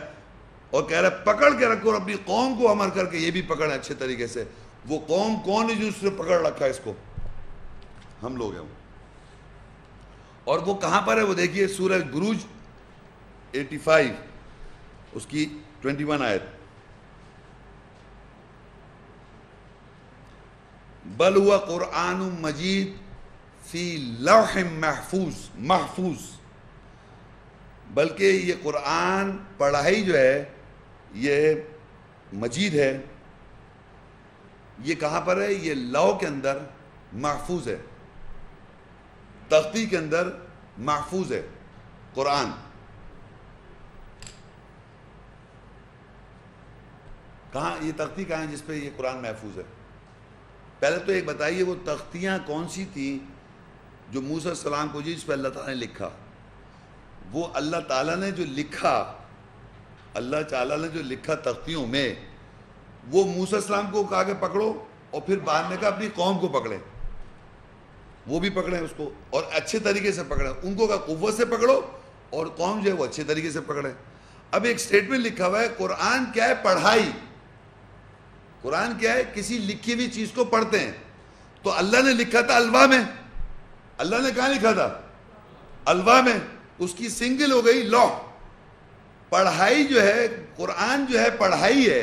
A: اور کہہ رہا ہے پکڑ کے رکھو، اور اپنی قوم کو امر کر کے یہ بھی پکڑیں اچھے طریقے سے. وہ قوم کون ہے جو اس نے پکڑ رکھا ہے اس کو؟ ہم لوگ ہیں. اور وہ کہاں پر ہے؟ وہ دیکھیے سورہ بروج 85 اس کی 21 آیت. بل ہوا قرآن مجید فی لوح محفوظ، بلکہ یہ قرآن پڑھائی جو ہے یہ مجید ہے. یہ کہاں پر ہے؟ یہ لوح کے اندر محفوظ ہے، تختی کے اندر محفوظ ہے قرآن. کہاں یہ تختی کہاں ہے جس پہ یہ قرآن محفوظ ہے؟ پہلے تو ایک بتائیے وہ تختیاں کون سی تھیں جو موسیٰ علیہ السلام کو جس پہ اللہ تعالیٰ نے لکھا؟ وہ اللہ تعالیٰ نے جو لکھا، اللہ تعالیٰ نے جو لکھا تختیوں میں، وہ موسیٰ علیہ السلام کو کہا کہ پکڑو، اور پھر بعد میں کہا اپنی قوم کو پکڑیں، وہ بھی پکڑیں اس کو، اور اچھے طریقے سے پکڑیں، ان کو کہا قوت سے پکڑو اور قوم جو ہے وہ اچھے طریقے سے پکڑیں۔ اب ایک سٹیٹمنٹ لکھا ہوا ہے، قرآن کیا ہے؟ پڑھائی۔ قرآن کیا ہے؟ کسی لکھی ہوئی چیز کو پڑھتے ہیں۔ تو اللہ نے لکھا تھا الواح میں، اللہ نے کہاں لکھا تھا؟ الواح میں، اس کی سنگل ہو گئی لوح۔ پڑھائی جو ہے، قرآن جو ہے پڑھائی ہے،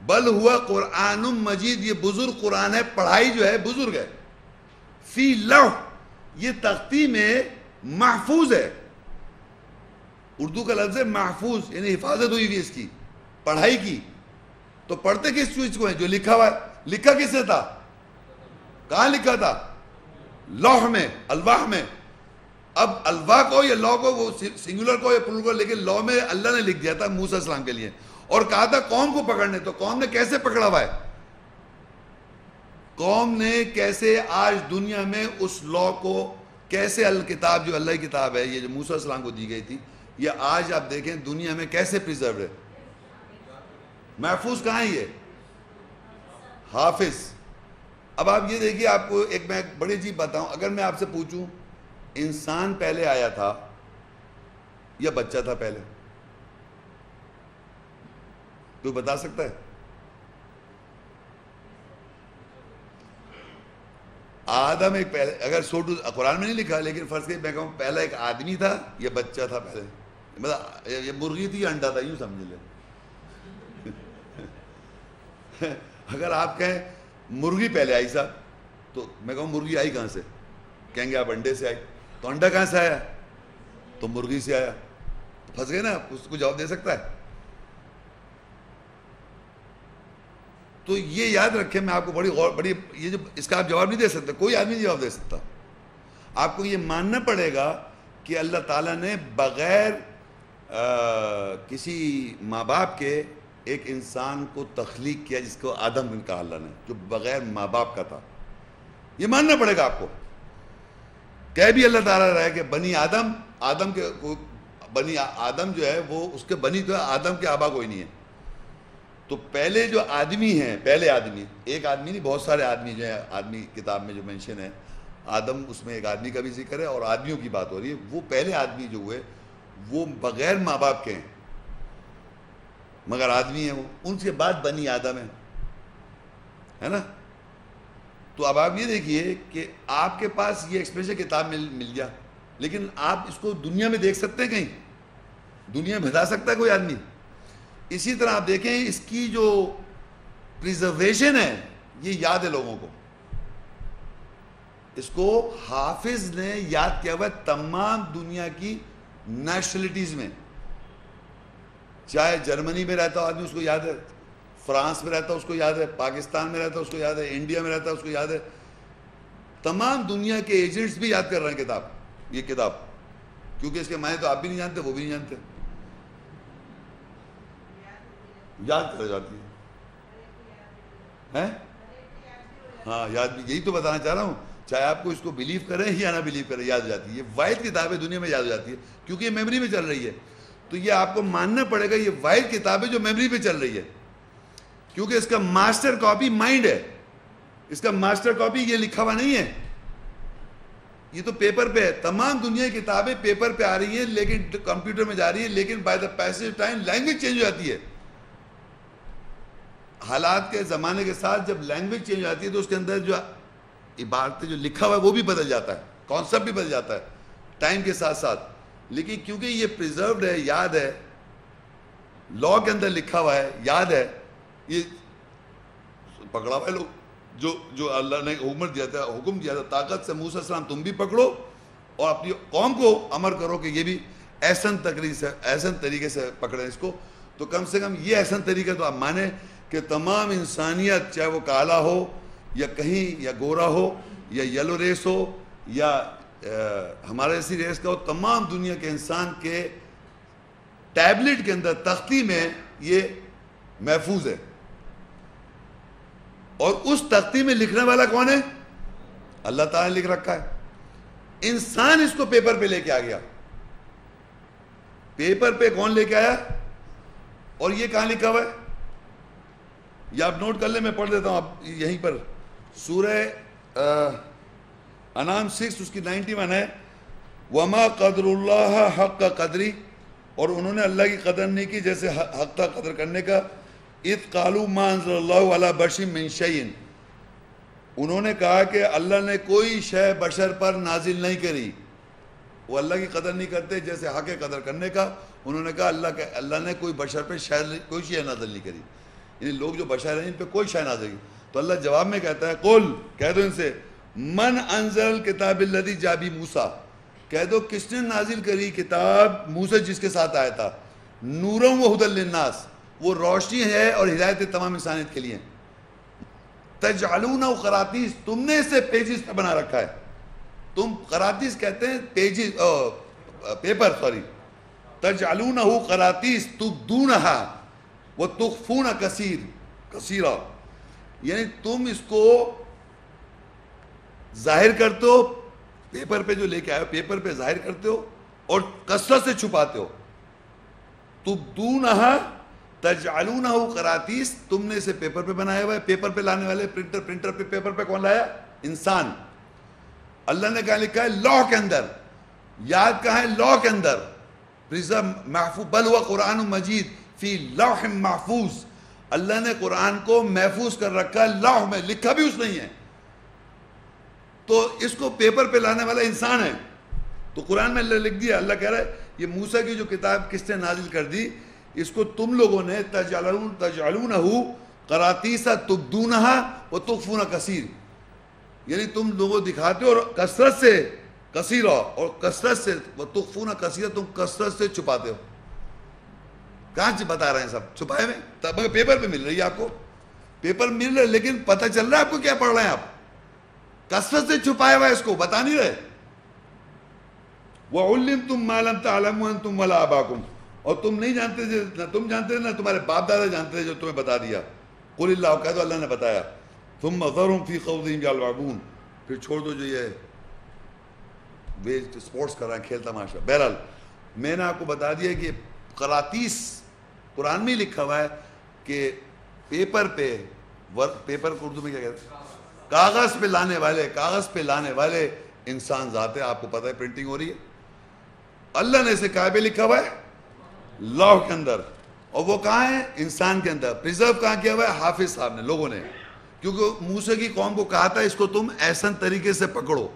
A: بل ہوا قرآن مجید، یہ بزرگ قرآن ہے، پڑھائی جو ہے بزرگ ہے۔ فی لوح، یہ تختی میں محفوظ ہے، اردو کا لفظ ہے محفوظ، یعنی حفاظت ہوئی ہوئی اس کی، پڑھائی کی۔ تو پڑھتے کس چیز کو ہے؟ جو لکھا ہوا ہے۔ لکھا کس سے تھا؟ کہاں لکھا تھا؟ لوح میں، الواح میں۔ اب الواح کو یا لوح کو، وہ سنگولر کو یا پلورل کو، لیکن لوح میں اللہ نے لکھ دیا تھا موسیٰ علیہ السلام کے لیے، اور کہا تھا قوم کو پکڑنے۔ تو قوم نے کیسے پکڑا ہوا ہے؟ قوم نے کیسے آج دنیا میں اس لا کو، کیسے الکتاب جو اللہ کی کتاب ہے، یہ جو موسیٰ علیہ السلام کو دی گئی تھی، یہ آج آپ دیکھیں دنیا میں کیسے پریزرو ہے، محفوظ کہاں ہے یہ؟ حافظ۔ اب آپ یہ دیکھیے، آپ کو ایک میں بڑی عجیب بتاؤں، اگر میں آپ سے پوچھوں انسان پہلے آیا تھا یا بچہ تھا پہلے؟ کوئی بتا سکتا ہے؟ آدم ایک پہلے، اگر سوٹو قرآن میں نہیں لکھا، لیکن فرض کے میں کہوں پہلا ایک آدمی تھا یا بچہ تھا پہلے؟ مطلب یہ مرغی تھی یا انڈا تھا، یوں سمجھ لیں۔ اگر آپ کہیں مرغی پہلے آئی صاحب، تو میں کہوں مرغی آئی کہاں سے؟ کہیں گے آپ انڈے سے آئی۔ تو انڈا کہاں سے آیا؟ تو مرغی سے آیا۔ پھنس گئے نا، اس کو جواب دے سکتا ہے؟ تو یہ یاد رکھیں، میں آپ کو بڑی یہ جو اس کا آپ جواب نہیں دے سکتے، کوئی آدمی نہیں جواب دے سکتا۔ آپ کو یہ ماننا پڑے گا کہ اللہ تعالیٰ نے بغیر کسی ماں باپ کے ایک انسان کو تخلیق کیا، جس کو آدم کہا اللہ نے، جو بغیر ماں باپ کا تھا۔ یہ ماننا پڑے گا آپ کو۔ کہہ بھی اللہ تعالیٰ رہا ہے کہ بنی آدم، بنی آدم جو ہے وہ اس کے بنی تو ہے، آدم کے آبا کوئی نہیں ہے۔ تو پہلے جو آدمی ہیں، پہلے آدمی، ایک آدمی نہیں، بہت سارے آدمی جو ہیں، آدمی کتاب میں جو مینشن ہے، آدم اس میں ایک آدمی کا بھی ذکر ہے، اور آدمیوں کی بات ہو رہی ہے۔ وہ پہلے آدمی جو ہوئے وہ بغیر ماں باپ کے ہیں، مگر آدمی ہیں وہ۔ ان کے بعد بنی آدم ہے نا۔ تو اب آپ یہ دیکھیے کہ آپ کے پاس یہ ایکسپریشن کتاب مل گیا، لیکن آپ اس کو دنیا میں دیکھ سکتے ہیں؟ کہیں دنیا میں بتا سکتا ہے کوئی آدمی؟ اسی طرح آپ دیکھیں اس کی جو پریزرویشن ہے، یہ یاد ہے لوگوں کو، اس کو حافظ نے یاد کیا ہوا ہے تمام دنیا کی نیشنلٹیز میں۔ چاہے جرمنی میں رہتا ہو آدمی، اس کو یاد ہے، فرانس میں رہتا ہے اس کو یاد ہے، پاکستان میں رہتا ہے اس کو یاد ہے، انڈیا میں رہتا ہے اس کو یاد ہے، تمام دنیا کے ایجنٹس بھی یاد کر رہے ہیں یہ کتاب، کیونکہ اس کے معنی تو آپ بھی نہیں جانتے، وہ بھی نہیں جانتے، یاد کر جاتی ہے۔ ہاں یاد بھی، یہی تو بتانا چاہ رہا ہوں، چاہے آپ کو اس کو بلیو کریں یا نہ بلیو کریں، یاد ہو جاتی ہے۔ یہ واحد کتاب ہے دنیا میں یاد ہو جاتی ہے، کیونکہ یہ میموری میں چل رہی ہے۔ تو یہ آپ کو ماننا پڑے گا، یہ واحد کتاب ہے جو میموری پہ چل رہی ہے، کیونکہ اس کا ماسٹر کاپی مائنڈ ہے، اس کا ماسٹر کاپی یہ لکھا ہوا نہیں ہے، یہ تو پیپر پہ ہے۔ تمام دنیا کی کتابیں پیپر پہ آ رہی ہیں، لیکن کمپیوٹر میں جا رہی ہے، لیکن by the passage of time language change ہو جاتی ہے۔ حالات کے زمانے کے ساتھ جب لینگویج چینج ہو جاتی ہے تو اس کے اندر جو عبارتیں جو لکھا ہوا ہے وہ بھی بدل جاتا ہے، کانسیپٹ بھی بدل جاتا ہے ٹائم کے ساتھ ساتھ۔ لیکن کیونکہ یہ پریزروڈ ہے، یاد ہے، لا کے اندر لکھا ہوا ہے، یاد ہے، یہ پکڑا ہوا ہے لوگ، جو اللہ نے حکم دیا تھا طاقت سے، موسیٰ علیہ السلام تم بھی پکڑو اور اپنی قوم کو امر کرو کہ یہ بھی احسن طریقے سے پکڑیں اس کو۔ تو کم سے کم یہ احسن طریقہ تو آپ مانیں کہ تمام انسانیت، چاہے وہ کالا ہو یا کہیں یا گورا ہو یا یلو ریس ہو یا ہمارے ایسی ریس کا ہو، تمام دنیا کے انسان کے ٹیبلٹ کے اندر، تختی میں یہ محفوظ ہے۔ اور اس تختی میں لکھنے والا کون ہے؟ اللہ تعالیٰ نے لکھ رکھا ہے. انسان اس کو پیپر پہ لے کے آ گیا. پیپر پہ کون لے کے آیا؟ اور یہ کہاں لکھا ہوا ہے؟ یہ آپ نوٹ کر لیں, میں پڑھ دیتا ہوں آپ یہیں پر. سورہ انعام 6 اس کی 91 ہے. وما قدر اللہ حق کا قدری, اور انہوں نے اللہ کی قدر نہیں کی جیسے حق تھا قدر کرنے کا. اذ قالوا ما انزل اللہ علی بشر من شیء, انہوں نے کہا کہ اللہ نے کوئی شے بشر پر نازل نہیں کری. وہ اللہ کی قدر نہیں کرتے جیسے حق قدر کرنے کا. انہوں نے کہا اللہ نے کوئی بشر پہ کوئی شے نازل نہیں کری, یعنی لوگ جو بشر ہیں ان پہ کوئی شے نازل کی. تو اللہ جواب میں کہتا ہے قل, کہہ دو ان سے, من انزل الکتاب الذی جاء بہ موسیٰ, کہہ دو کس نے نازل کری کتاب موسیٰ جس کے ساتھ آیا تھا. نورا و ھدی للناس, وہ روشنی ہے اور ہدایت تمام انسانیت کے لیے. تجعلونہ قراطیس, تم نے اسے پیجز پہ بنا رکھا ہے. تم قراطیس کہتے ہیں پیجز, پیپر, سوری. تجعلونہ قراطیس تبدونہا وتخفون کثیرا, یعنی تم اس کو ظاہر کرتے ہو, پیپر پہ جو لے کے آئے ہو پیپر پہ ظاہر کرتے ہو اور کثرت سے چھپاتے ہو. تبدونہا تجعلونہ قراطیس, تم نے اسے پیپر پہ بنایا ہوا ہے. پیپر پہ لانے والے پرنٹر پہ پیپر پہ کون لایا؟ انسان. اللہ نے کہا لکھا ہے لوح کے اندر. یاد کہاں ہے؟ لوح کے اندر. محفوظ, بل ہوا قرآن مجید فی لوح محفوظ, اللہ نے قرآن کو محفوظ کر رکھا ہے لوح میں, لکھا بھی اس نہیں ہے. تو اس کو پیپر پہ لانے والا انسان ہے. تو قرآن میں اللہ لکھ دیا. اللہ کہہ رہا ہے یہ موسیٰ کی جو کتاب کس نے نازل کر دی, اس کو تم لوگوں نے تجعلونہ قراطیس تبدونہا وتخفون کثیر, یعنی تم لوگوں دکھاتے ہو اور کثرت سے کثیرا, اور کثرت سے وتخفون کثیرا, تم کثرت سے چھپاتے ہو. کہاں سے بتا رہے ہیں سب چھپائے ہوئے؟ تب پیپر پہ مل رہی ہے آپ کو, پیپر مل رہا ہے, لیکن پتہ چل رہا ہے آپ کو کیا پڑھ رہے ہیں آپ؟ کثرت سے چھپایا ہوا ہے, اس کو بتا نہیں رہے. وَعُلِّمْتُمْ مَا لَمْ تَعْلَمُوا أَنْتُمْ وَلَا آبَاؤُكُمْ, اور تم نہیں جانتے تھے, نہ تم جانتے تھے نہ تمہارے باپ دادا جانتے تھے جو تمہیں بتا دیا. قُلِ اللَّهُ, کہہ دو اللہ نے بتایا. ثُمَّ ذَرْهُمْ فِي خَوْضِهِمْ يَلْعَبُونَ, پھر چھوڑ دو جو یہ سپورٹس کر رہا ہے, کھیل تماشا. بہرحال میں نے آپ کو بتا دیا کہ قراطیس قرآن میں لکھا ہوا ہے کہ پیپر پہ, پیپر کو اردو میں کیا کہتے ہیں, کاغذ پہ لانے والے, کاغذ پہ لانے والے انسان ذات ہے. آپ کو پتہ ہے پرنٹنگ ہو رہی ہے, اللہ نے اسے کہاں پہ لکھا ہوا ہے؟ لوح کے اندر. اور وہ کہاں ہے؟ انسان کے اندر. پریزرو کہاں کیا ہوا ہے؟ حافظ صاحب نے, لوگوں نے. کیونکہ موسیٰ کی قوم کو کہا تھا اس کو تم احسن طریقے سے پکڑو,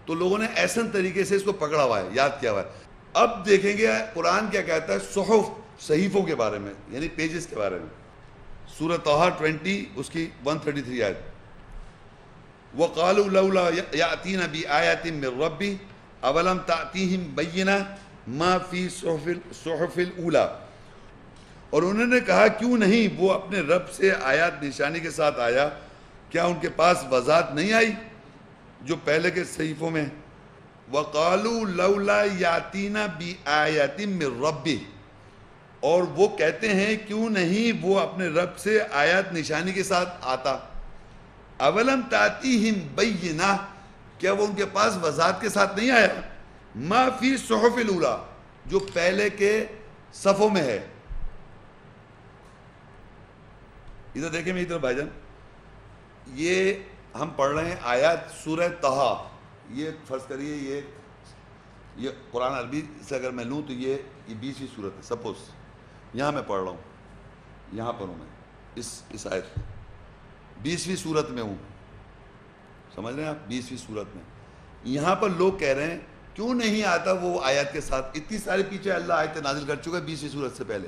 A: تو لوگوں نے احسن طریقے سے اس کو پکڑا ہوا ہے, یاد کیا ہوا ہے. اب دیکھیں گے قرآن کیا کہتا ہے صحف, صحیفوں کے بارے میں, یعنی پیجز کے بارے میں. سورہ طٰہٰ 20 اس کی 133 آیت. وَقَالُوا لَوْلَا يَأْتِينَ بِآيَةٍ مِّن رَّبِّهِ أَوَلَمْ تَأْتِيهِمْ بَيِّنَةٌ مَا فِي الصُّحُفِ الْأُولَىٰ, اور انہوں نے کہا کیوں نہیں وہ اپنے رب سے آیات نشانی کے ساتھ آیا, کیا ان کے پاس وضاحت نہیں آئی جو پہلے کے صحیفوں میں. وَقَالُوا لَوْلَا يَأْتِينَ بِآيَةٍ مِّن رَّبِّهِ, اور وہ کہتے ہیں کیوں نہیں وہ اپنے رب سے آیات نشانی کے ساتھ آتا. اولم تاتیہم بینہ, کیا وہ ان کے پاس وضاحت کے ساتھ نہیں آیا؟ ما فی صحف الاولیٰ, جو پہلے کے صفوں میں ہے. ادھر دیکھیں میری طرف بھائی جان, یہ ہم پڑھ رہے ہیں آیات سورہ طٰہٰ. یہ فرض کریے یہ قرآن عربی سے اگر میں لوں تو یہ 20ویں سورت ہے. سپوز یہاں میں پڑھ رہا ہوں, یہاں پر ہوں میں اس آیت 20ویں سورت میں ہوں, سمجھ رہے ہیں آپ, 20ویں سورت میں. یہاں پر لوگ کہہ رہے ہیں کیوں نہیں آتا وہ آیات کے ساتھ. اتنی ساری پیچھے اللہ آیتیں نازل کر چکا ہے 20ویں سورت سے پہلے,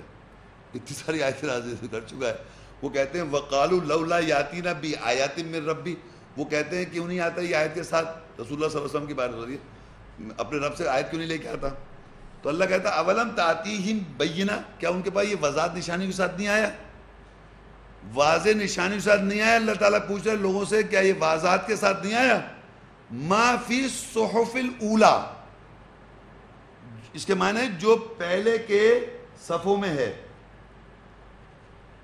A: اتنی ساری آیتیں نازل کر چکا ہے. وہ کہتے ہیں وَقَالُوا لَوْلَا يَأْتِينَ بِآيَاتٍ مِّن رَّبِّهِ, وہ کہتے ہیں کیوں نہیں آتا یہ آیت کے ساتھ. رسول اللہ صلی اللہ علیہ وسلم کی بات ہو رہی ہے, اپنے رب سے آیت کیوں نہیں لے کے آتا. تو اللہ کہتا ہے اولم تاتیہم بینہ, کیا ان کے پاس یہ وضاحت نشانی کے ساتھ نہیں آیا, واضح نشانی کے ساتھ نہیں آیا. اللہ تعالیٰ پوچھ رہے لوگوں سے کیا یہ وضاحت کے ساتھ نہیں آیا. ما فی صحف الاولیٰ, اس کے معنی جو پہلے کے صفوں میں ہے.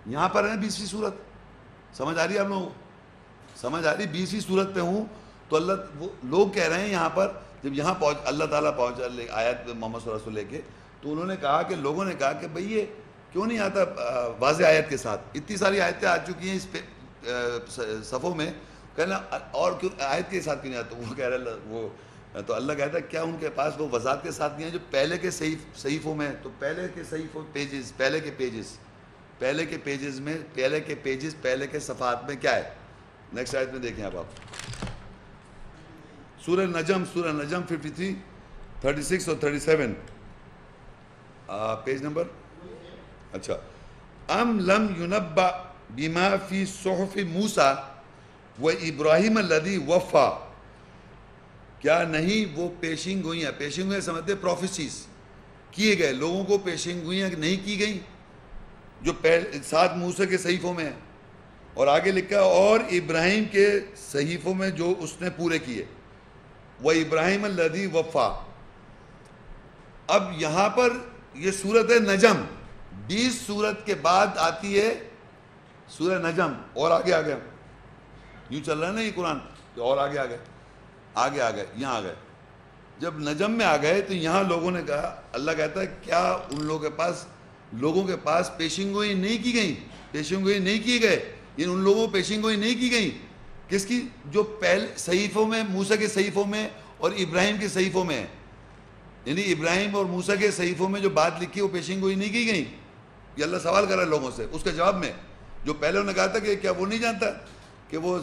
A: یہاں پر ہے 20ویں سورت, سمجھ آ رہی ہے آپ لوگوں کو. سمجھ آ رہی؟ 20ویں سورت پہ ہوں تو اللہ وہ لوگ کہہ رہے ہیں یہاں پر جب یہاں پہنچ اللہ تعالیٰ پہنچا آیت محمد صلی اللہ علیہ وسلم لے کے تو انہوں نے کہا کہ لوگوں نے کہا کہ بھئی یہ کیوں نہیں آتا واضح آیت کے ساتھ؟ اتنی ساری آیتیں آ چکی ہیں اس پہ صفوں میں، کہنا اور کیوں آیت کے ساتھ کیوں نہیں آتا؟ وہ کہہ رہے وہ تو اللہ کہتا ہے کیا ان کے پاس وہ وضاحت کے ساتھ نہیں ہے جو پہلے کے صحیفوں میں؟ تو پہلے کے صحیفوں پیجز پہلے کے صفحات میں کیا ہے؟ نیکسٹ آیت میں دیکھیں اب آپ سورہ نجم 53 36 اور 37 پیج نمبر اچھا ام لم ينبأ بما فی صحف موسیٰ و ابراہیم الذی وفا، کیا نہیں وہ پیشین گوئیاں سمجھتے پروفیسیز کیے گئے لوگوں کو پیشین گوئیاں نہیں کی گئیں جو ساتھ موسیٰ کے صحیفوں میں ہیں، اور آگے لکھا اور ابراہیم کے صحیفوں میں جو اس نے پورے کیے، وہ ابراہیم الذی وفا۔ اب یہاں پر یہ سورت ہے نجم، 20 سورت کے بعد آتی ہے سورہ نجم، اور آگے آ گیا یوں چل رہا ہے نا یہ قرآن، اور آگے آ گئے یہاں آ گئے۔ جب نجم میں آ گئے تو یہاں لوگوں نے کہا، اللہ کہتا ہے کیا ان لوگوں کے پاس پیشین گوئی نہیں کی گئی، پیشین گوئی نہیں کی گئے، یعنی ان لوگوں پیشین گوئی نہیں کی گئی کس کی؟ جو پہلے صحیفوں میں موسیٰ کے صحیفوں میں اور ابراہیم کے صحیفوں میں، یعنی ابراہیم اور موسیٰ کے صحیفوں میں جو بات لکھی وہ پیشین گوئی نہیں کی گئی۔ یہ اللہ سوال کر رہا ہے لوگوں سے، اس کے جواب میں جو پہلے انہوں نے کہا تھا کہ کیا وہ نہیں جانتا کہ وہ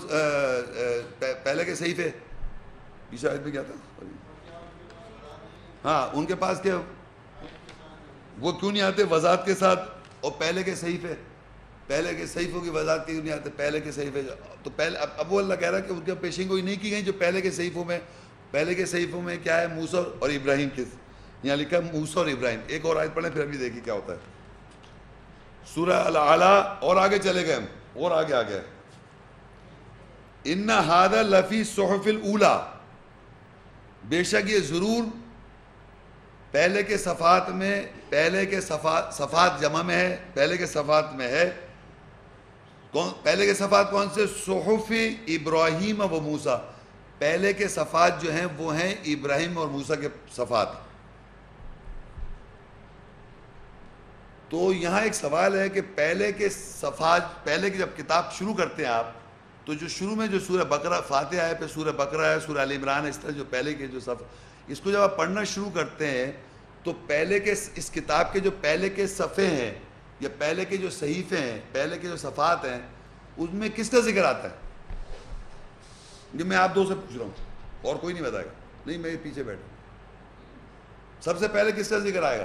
A: پہلے کے صحیفے پیچھے آیت میں کیا تھا؟ ہاں ان کے پاس کیا وہ کیوں نہیں آتے وضاحت کے ساتھ، اور پہلے کے صحیفوں کی وضاحت کیوں نہیں آتے؟ پہلے کے صحیفے تو پہلے اب وہ اللہ کہہ رہا ہے کہ ان کے پیشین گوئی نہیں کی گئی جو پہلے کے صحیفوں میں کیا ہے؟ موسیٰ اور ابراہیم کے، یہاں لکھا ہے موسیٰ اور ابراہیم۔ ایک اور آیت پڑھیں پھر ابھی دیکھیں کیا ہوتا ہے، سورہ الاعلیٰ، اور آگے چلے گئے ہم، اور آگے آ گئے ان ھذا لفی صحف الاولیٰ، بے شک یہ ضرور پہلے کے صفحات میں، پہلے کے صفحات جمع میں ہے، پہلے کے صفحات میں ہے۔ پہلے کے صفحات کون سے؟ صحف ابراہیم و موسیٰ، پہلے کے صفحات جو ہیں وہ ہیں ابراہیم اور موسیٰ کے صفحات۔ تو یہاں ایک سوال ہے کہ پہلے کے صفحات، پہلے کی جب کتاب شروع کرتے ہیں آپ تو جو شروع میں جو سورہ بقرہ فاتحہ ہے، پھر سورہ بقرہ ہے، سورہ آل عمران ہے، اس طرح جو پہلے کے جو اس کو جب آپ پڑھنا شروع کرتے ہیں تو پہلے کے اس کتاب کے جو پہلے کے صفحے ہیں یا پہلے کے جو صحیفے ہیں، پہلے کے جو صفحات ہیں، اس میں کس کا ذکر آتا ہے؟ یہ میں آپ دو سے پوچھ رہا ہوں اور کوئی نہیں بتائے گا، نہیں میں پیچھے بیٹھا، سب سے پہلے کس کا ذکر آئے گا؟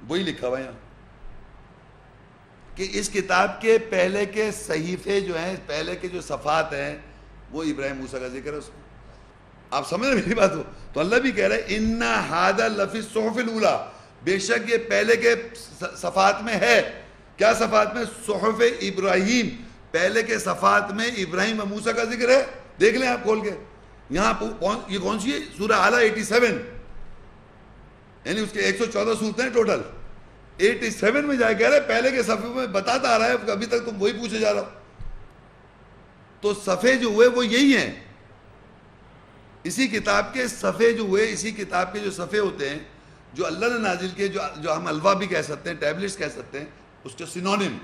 A: وہی لکھا ہوا یہاں کہ اس کتاب کے پہلے کے صحیفے جو ہیں، پہلے کے جو صفحات ہیں وہ ابراہیم موسیٰ کا ذکر ہے اس میں۔ آپ سمجھ رہے میری بات ہو؟ تو اللہ بھی کہہ رہا ہے ان ھذا لفی الصحف الاولیٰ، بے شک یہ پہلے کے صفحات میں ہے۔ کیا صفحات میں؟ صحف ابراہیم، پہلے کے صفحات میں ابراہیم و موسیٰ کا ذکر ہے۔ دیکھ لیں آپ کھول کے، یہاں یہ کون سی ہے؟ سورہ اعلیٰ 87، یعنی اس کے 114 صورتیں ہیں ٹوٹل، 87 میں جا کے کہہ رہے پہلے کے صفحے میں بتاتا آ رہا ہے، ابھی تک تم وہی پوچھے جا رہا ہو۔ تو صفحے جو ہوئے وہ یہی ہیں، اسی کتاب کے صفحے جو ہوئے، اسی کتاب کے جو صفحے ہوتے ہیں جو اللہ نے نازل کیے، جو ہم الوا بھی کہہ سکتے ہیں، ٹیبلٹس کہہ سکتے ہیں، اس کے سینونیم۔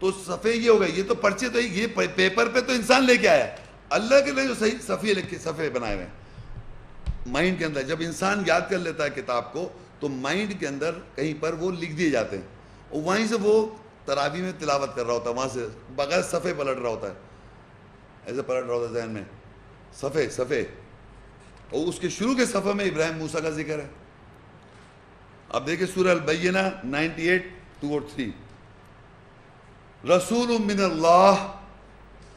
A: تو صفحے یہ ہو گئے، یہ تو پرچے تو یہ پیپر پہ تو انسان لے کے آیا، اللہ کے لیے جو صحیح صفحے بنائے ہوئے ہیں مائنڈ کے اندر۔ جب انسان یاد کر لیتا ہے کتاب کو تو مائنڈ کے اندر کہیں پر وہ لکھ دیے جاتے ہیں، اور وہیں سے وہ تراویح میں تلاوت کر رہا ہوتا ہے، وہاں سے بغیر صفحے پلٹ رہا ہوتا ہے، ایسے پلٹ رہا ہوتا ہے ذہن میں صفحے، اور اس کے شروع کے صفحے میں ابراہیم موسیٰ کا ذکر ہے۔ اب دیکھیں سورہ البینہ 98 2 اور 3، رسول من اللہ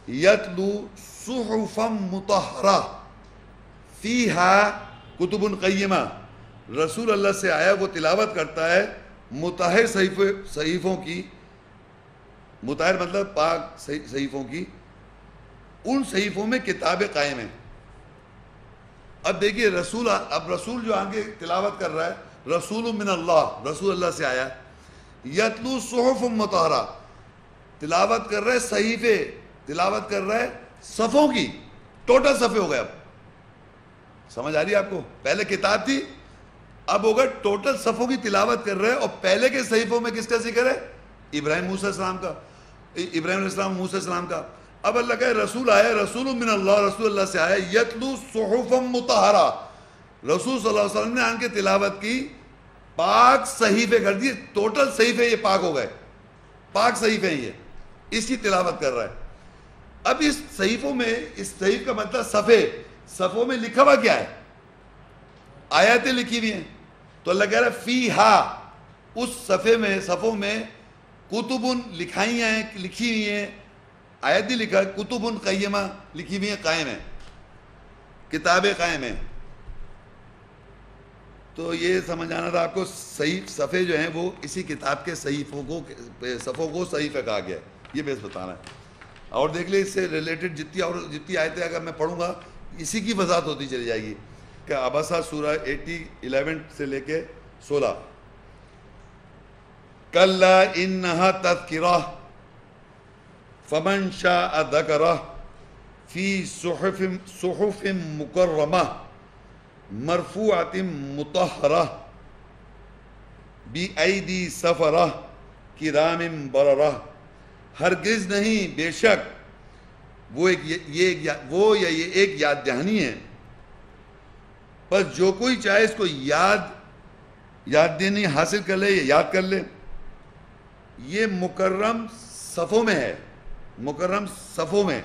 A: یتلو صحفا مطہرہ فیہا کتب قیمہ، رسول اللہ سے آیا وہ تلاوت کرتا ہے مطہر صحیفوں کی، مطہر مطلب پاک صحیفوں کی، ان صحیفوں میں کتابیں قائم ہیں۔ اب دیکھیے رسول جو آگے تلاوت کر رہا ہے، رسول من اللہ، رسول اللہ سے آیا، یتلو صحف مطہرہ، تلاوت کر رہا ہے صحیفے، تلاوت کر رہا ہے صفوں کی، ٹوٹل صفحے ہو گئے. اب سمجھ آ رہی ہے آپ کو؟ پہلے کتاب تھی، اب ہوگا ٹوٹل صفوں کی تلاوت کر رہے ہیں. اور پہلے کے صحیفوں میں کس کا ذکر ہے؟ ابراہیم موسیٰ السلام کا، ابراہیم علیہ السلام موسیٰ السلام کا. اب اللہ کا رسول آیا، رسول من اللہ، رسول اللہ سے آیا، یتلو صحفا مطہرہ، رسول صلی اللہ علیہ وسلم نے آن کے تلاوت کی، پاک صحیفے کر دیے، ٹوٹل صحیفے یہ پاک ہو گئے، پاک صحیفے ہیں یہ، اس کی تلاوت کر رہا ہے. اب اس صحیفوں میں، اس صحیف کا مطلب صفوں میں لکھا ہوا کیا ہے؟ آیاتیں لکھی ہوئی ہیں. تو اللہ کہہ رہا ہے فیہا، اس صفوں میں کتب لکھی ہوئی ہیں، آیت نہیں لکھا، کتب قیمہ لکھی ہوئی ہیں، قائم ہیں، کتابیں قائم ہیں. تو یہ سمجھ آنا تھا آپ کو، صفحے جو ہیں وہ اسی کتاب کے صفوں کو صحیفہ کہا گیا ہے. یہ بیس بتانا ہے. اور دیکھ لیں اس سے ریلیٹڈ جتنی آیتیں اگر میں پڑھوں گا اسی کی وضاحت ہوتی چلی جائے گی. کہ عبسہ سورہ 11 سے لے کے 16، کلا انہا تذکرہ فمن شاء ذکرہ فی صحف مکرمہ مرفوعۃ مطہرہ بِأَیْدِی سفرہ کرام بررہ. ہرگز نہیں، بے شک وہ یہ ایک یاد دہانی ہے، بس جو کوئی چاہے اس کو یاد دینی حاصل کر لے، یاد کر لے. یہ مکرم صفوں میں ہے، مکرم صفوں میں،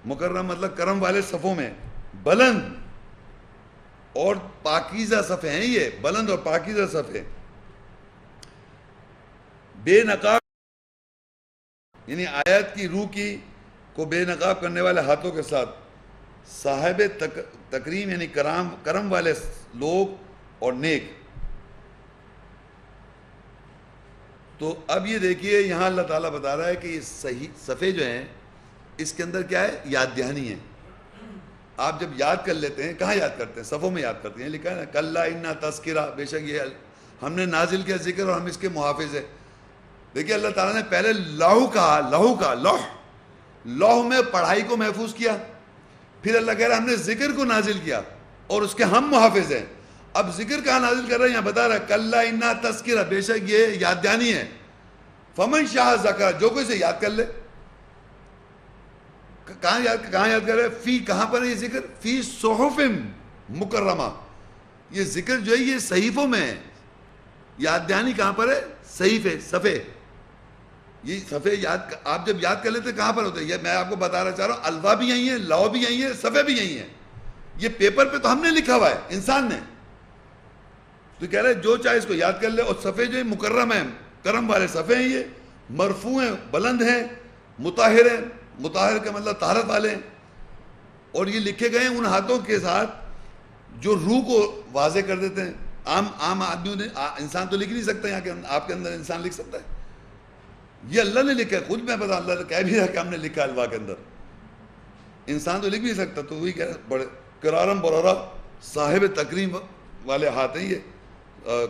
A: مکرم مطلب کرم والے صفوں میں، بلند اور پاکیزہ صفحے ہیں. یہ بلند اور پاکیزہ صفحے، بے نقاب، یعنی آیت کی روح کو بے نقاب کرنے والے ہاتھوں کے ساتھ، صاحب تکریم یعنی کرم والے لوگ اور نیک. تو اب یہ دیکھیے یہاں اللہ تعالیٰ بتا رہا ہے کہ یہ صحیح صفحے جو ہیں اس کے اندر کیا ہے؟ یاد دہانی ہے. آپ جب یاد کر لیتے ہیں، کہاں یاد کرتے ہیں؟ صفوں میں یاد کرتے ہیں. لکھا ہے نا کلا انا تذکرہ، بے شک یہ ہم نے نازل کیا ذکر اور ہم اس کے محافظ ہیں. دیکھیے اللہ تعالیٰ نے پہلے لوح میں پڑھائی کو محفوظ کیا، پھر اللہ کہہ رہا ہے ہم نے ذکر کو نازل کیا اور اس کے ہم محافظ ہیں. اب ذکر کہاں نازل کر رہا ہے؟ یہاں بتا رہا ہے کلا انا تذکرہ، بے شک یہ یاد دہانی ہے. فمن شاء ذکرہ، جو کوئی سے یاد کر لے. کہاں یاد کر رہے ہیں؟ فی، کہاں پر ہے یہ ذکر؟ فی صحف مکرمہ. یہ ذکر جو ہے یہ صحیفوں میں ہے. یاد دہانی کہاں پر ہے؟ صحیفے، صفحے. یہ صفحے آپ جب یاد کر لیتے کہاں پر ہوتے ہیں؟ یہ میں آپ کو بتا رہا چاہ رہا ہوں، الفا بھی یہی ہے، لو بھی یہی ہے، صفحے بھی یہی ہیں. یہ پیپر پہ تو ہم نے لکھا ہوا ہے، انسان نے. تو کہہ رہے جو چاہے اس کو یاد کر لے. اور صفحے جو ہے مکرم ہیں، کرم والے صفحے ہیں، یہ مرفوع ہیں، بلند ہیں، مطہر ہیں. مطہر کا مطلب طہارت والے ہیں. اور یہ لکھے گئے ہیں ان ہاتھوں کے ساتھ جو روح کو واضح کر دیتے ہیں. عام آدمیوں نے، انسان تو لکھ نہیں سکتا. یہاں کے آپ کے اندر انسان لکھ سکتا ہے؟ یہ اللہ نے لکھا ہے. خود میں پتا اللہ نے کہہ بھی رہا کہ ہم نے لکھا الوا کے اندر. انسان تو لکھ بھی سکتا. تو وہی کہہ رہے بڑے کرارم برارا، صاحب تکریم والے ہاتھ ہیں یہ،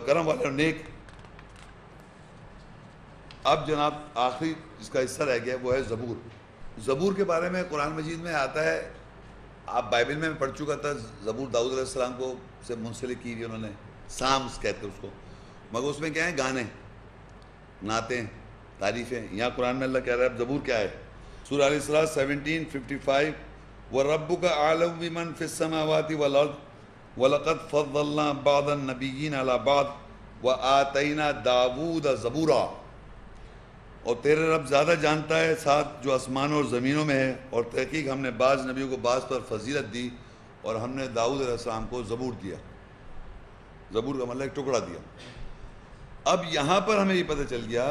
A: کرم والے اور نیک. اب جناب آخری جس کا حصہ رہ گیا وہ ہے زبور. زبور کے بارے میں قرآن مجید میں آتا ہے، آپ بائبل میں پڑھ چکا تھا. زبور داؤد علیہ السلام کو سے منسلک کی ہوئی انہوں نے، سامس کہتے ہیں اس کو. مگر اس میں کیا ہے؟ گانے، نعتیں، تعریفیں. یہاں قرآن میں اللہ کہہ رہا ہے اب زبور کیا ہے. سورہ الاسراء 17:55، وَرَبُّكَ أَعْلَمُ بِمَنْ فِي السَّمَاوَاتِ وَالْأَرْضِ وَلَقَدْ فَضَّلْنَا بَعْضَ النَّبِيِّينَ عَلَى بَعْضٍ وَآتَيْنَا دَاوُودَ زَبُورًا. اور تیرے رب زیادہ جانتا ہے ساتھ جو آسمانوں اور زمینوں میں ہے، اور تحقیق ہم نے بعض نبیوں کو بعض پر فضیلت دی، اور ہم نے داؤد علیہ السلام کو زبور دیا. زبور کا مطلب ایک ٹکڑا دیا. اب یہاں پر ہمیں یہ پتہ چل گیا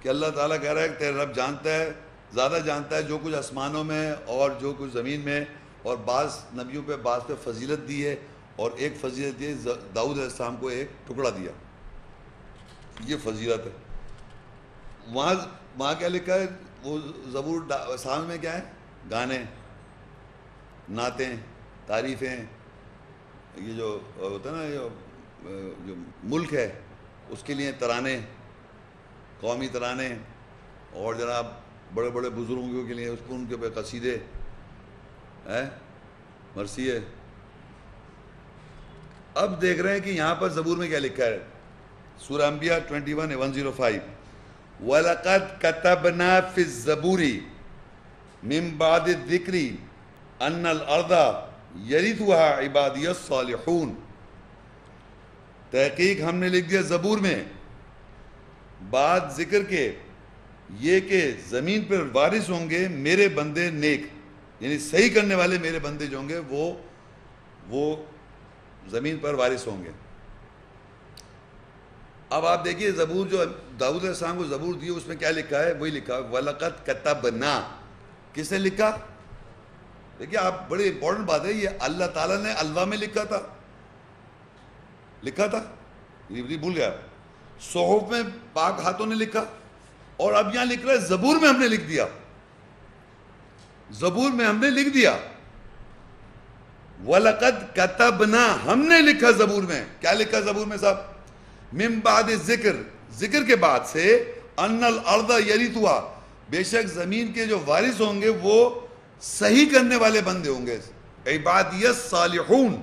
A: کہ اللہ تعالیٰ کہہ رہا ہے کہ تیرا رب جانتا ہے، زیادہ جانتا ہے جو کچھ آسمانوں میں اور جو کچھ زمین میں، اور بعض نبیوں پہ بعض پہ فضیلت دی ہے، اور ایک فضیلت دی داؤد علیہ السلام کو ایک ٹکڑا دیا. یہ فضیلت ہے. وہاں کیا لکھا ہے؟ وہ زبور سامنے میں کیا ہے؟ گانے، نعتیں، تعریفیں. یہ جو ہوتا ہے نا، جو ملک ہے اس کے لیے ترانے، قومی ترانے، اور جناب بڑے بڑے بزرگوں کے لیے اس کو ان کے قصیدے مرثیے. اب دیکھ رہے ہیں کہ یہاں پر زبور میں کیا لکھا ہے. سورہ انبیاء 21:105 وَلَقَدْ كَتَبْنَا فِي الزَّبُورِ مِن بَعْدِ الذِّكْرِ أَنَّ الْأَرْضَ يَرِثُهَا عِبَادِيَ الصَّالِحُونَ. تحقیق ہم نے لکھ دیا زبور میں بعد ذکر کے یہ کہ زمین پر وارث ہوں گے میرے بندے نیک, یعنی صحیح کرنے والے میرے بندے جو ہوں گے وہ زمین پر وارث ہوں گے. اب آپ دیکھیے زبور جو داؤد علیہ السلام کو زبور دی اس میں کیا لکھا ہے, وہی لکھا وَلَقَدْ كَتَبْنَا. کس نے لکھا؟ دیکھیے آپ, بڑی امپورٹنٹ بات ہے, یہ اللہ تعالیٰ نے الوا میں لکھا تھا یہ بھول گیا. صحف میں پاک ہاتھوں نے لکھا, اور اب یہاں لکھ رہا ہے زبور میں ہم نے لکھ دیا. زبور میں ہم نے لکھ دیا. وَلَقَدْ كَتَبْنَا, ہم نے لکھا زبور میں. کیا لکھا زبور میں صاحب؟ مِن بَعْدِ ذکر, ذکر کے بعد سے, أَنَّ الْأَرْضَ يَرِثُهَا, بے شک زمین کے جو وارث ہوں گے وہ صحیح کرنے والے بندے ہوں گے. عبادی الصالحون,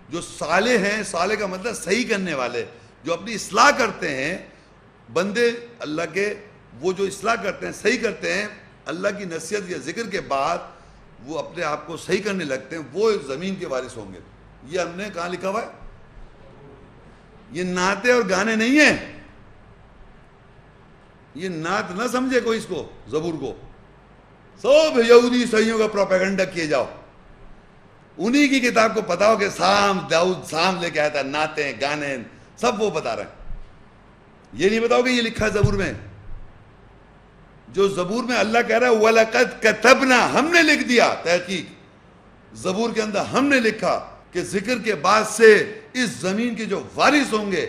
A: جو صالح ہیں, صالح کا مطلب صحیح کرنے والے, جو اپنی اصلاح کرتے ہیں بندے اللہ کے, وہ جو اصلاح کرتے ہیں, صحیح کرتے ہیں اللہ کی نصیحت یا ذکر کے بعد, وہ اپنے آپ کو صحیح کرنے لگتے ہیں, وہ زمین کے وارث ہوں گے. یہ ہم نے کہاں لکھا ہوا ہے؟ یہ نعتیں اور گانے نہیں ہیں, یہ نعت نہ سمجھے کوئی اس کو, زبور کو. سب یہودی عیسائیوں کا پروپیگنڈا کیے جاؤ, انہی کی کتاب کو پتا ہو کہ داؤد سام لے کے آیا تھا, نعتیں گانے سب وہ بتا رہے ہیں. یہ نہیں بتاؤ کہ یہ لکھا ہے زبور میں. جو زبور میں اللہ کہہ رہا ہے وَلَقَدْ كَتَبْنَا, ہم نے لکھ دیا. تحقیق زبور کے اندر ہم نے لکھا کہ ذکر کے بعد سے اس زمین کے جو وارث ہوں گے,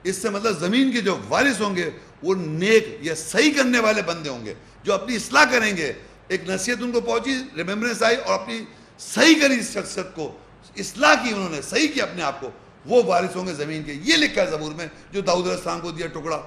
A: اس سے مطلب زمین کے جو وارث ہوں گے وہ نیک یا صحیح کرنے والے بندے ہوں گے, جو اپنی اصلاح کریں گے. ایک نصیحت ان کو پہنچی, ریممبرنس آئی, اور اپنی صحیح کری اس شخصیت کو, اصلاح کی انہوں نے, صحیح کیا اپنے آپ کو, وہ وارث ہوں گے زمین کے. یہ لکھا ہے زبور میں جو داؤد علیہ السلام کو دیا ٹکڑا.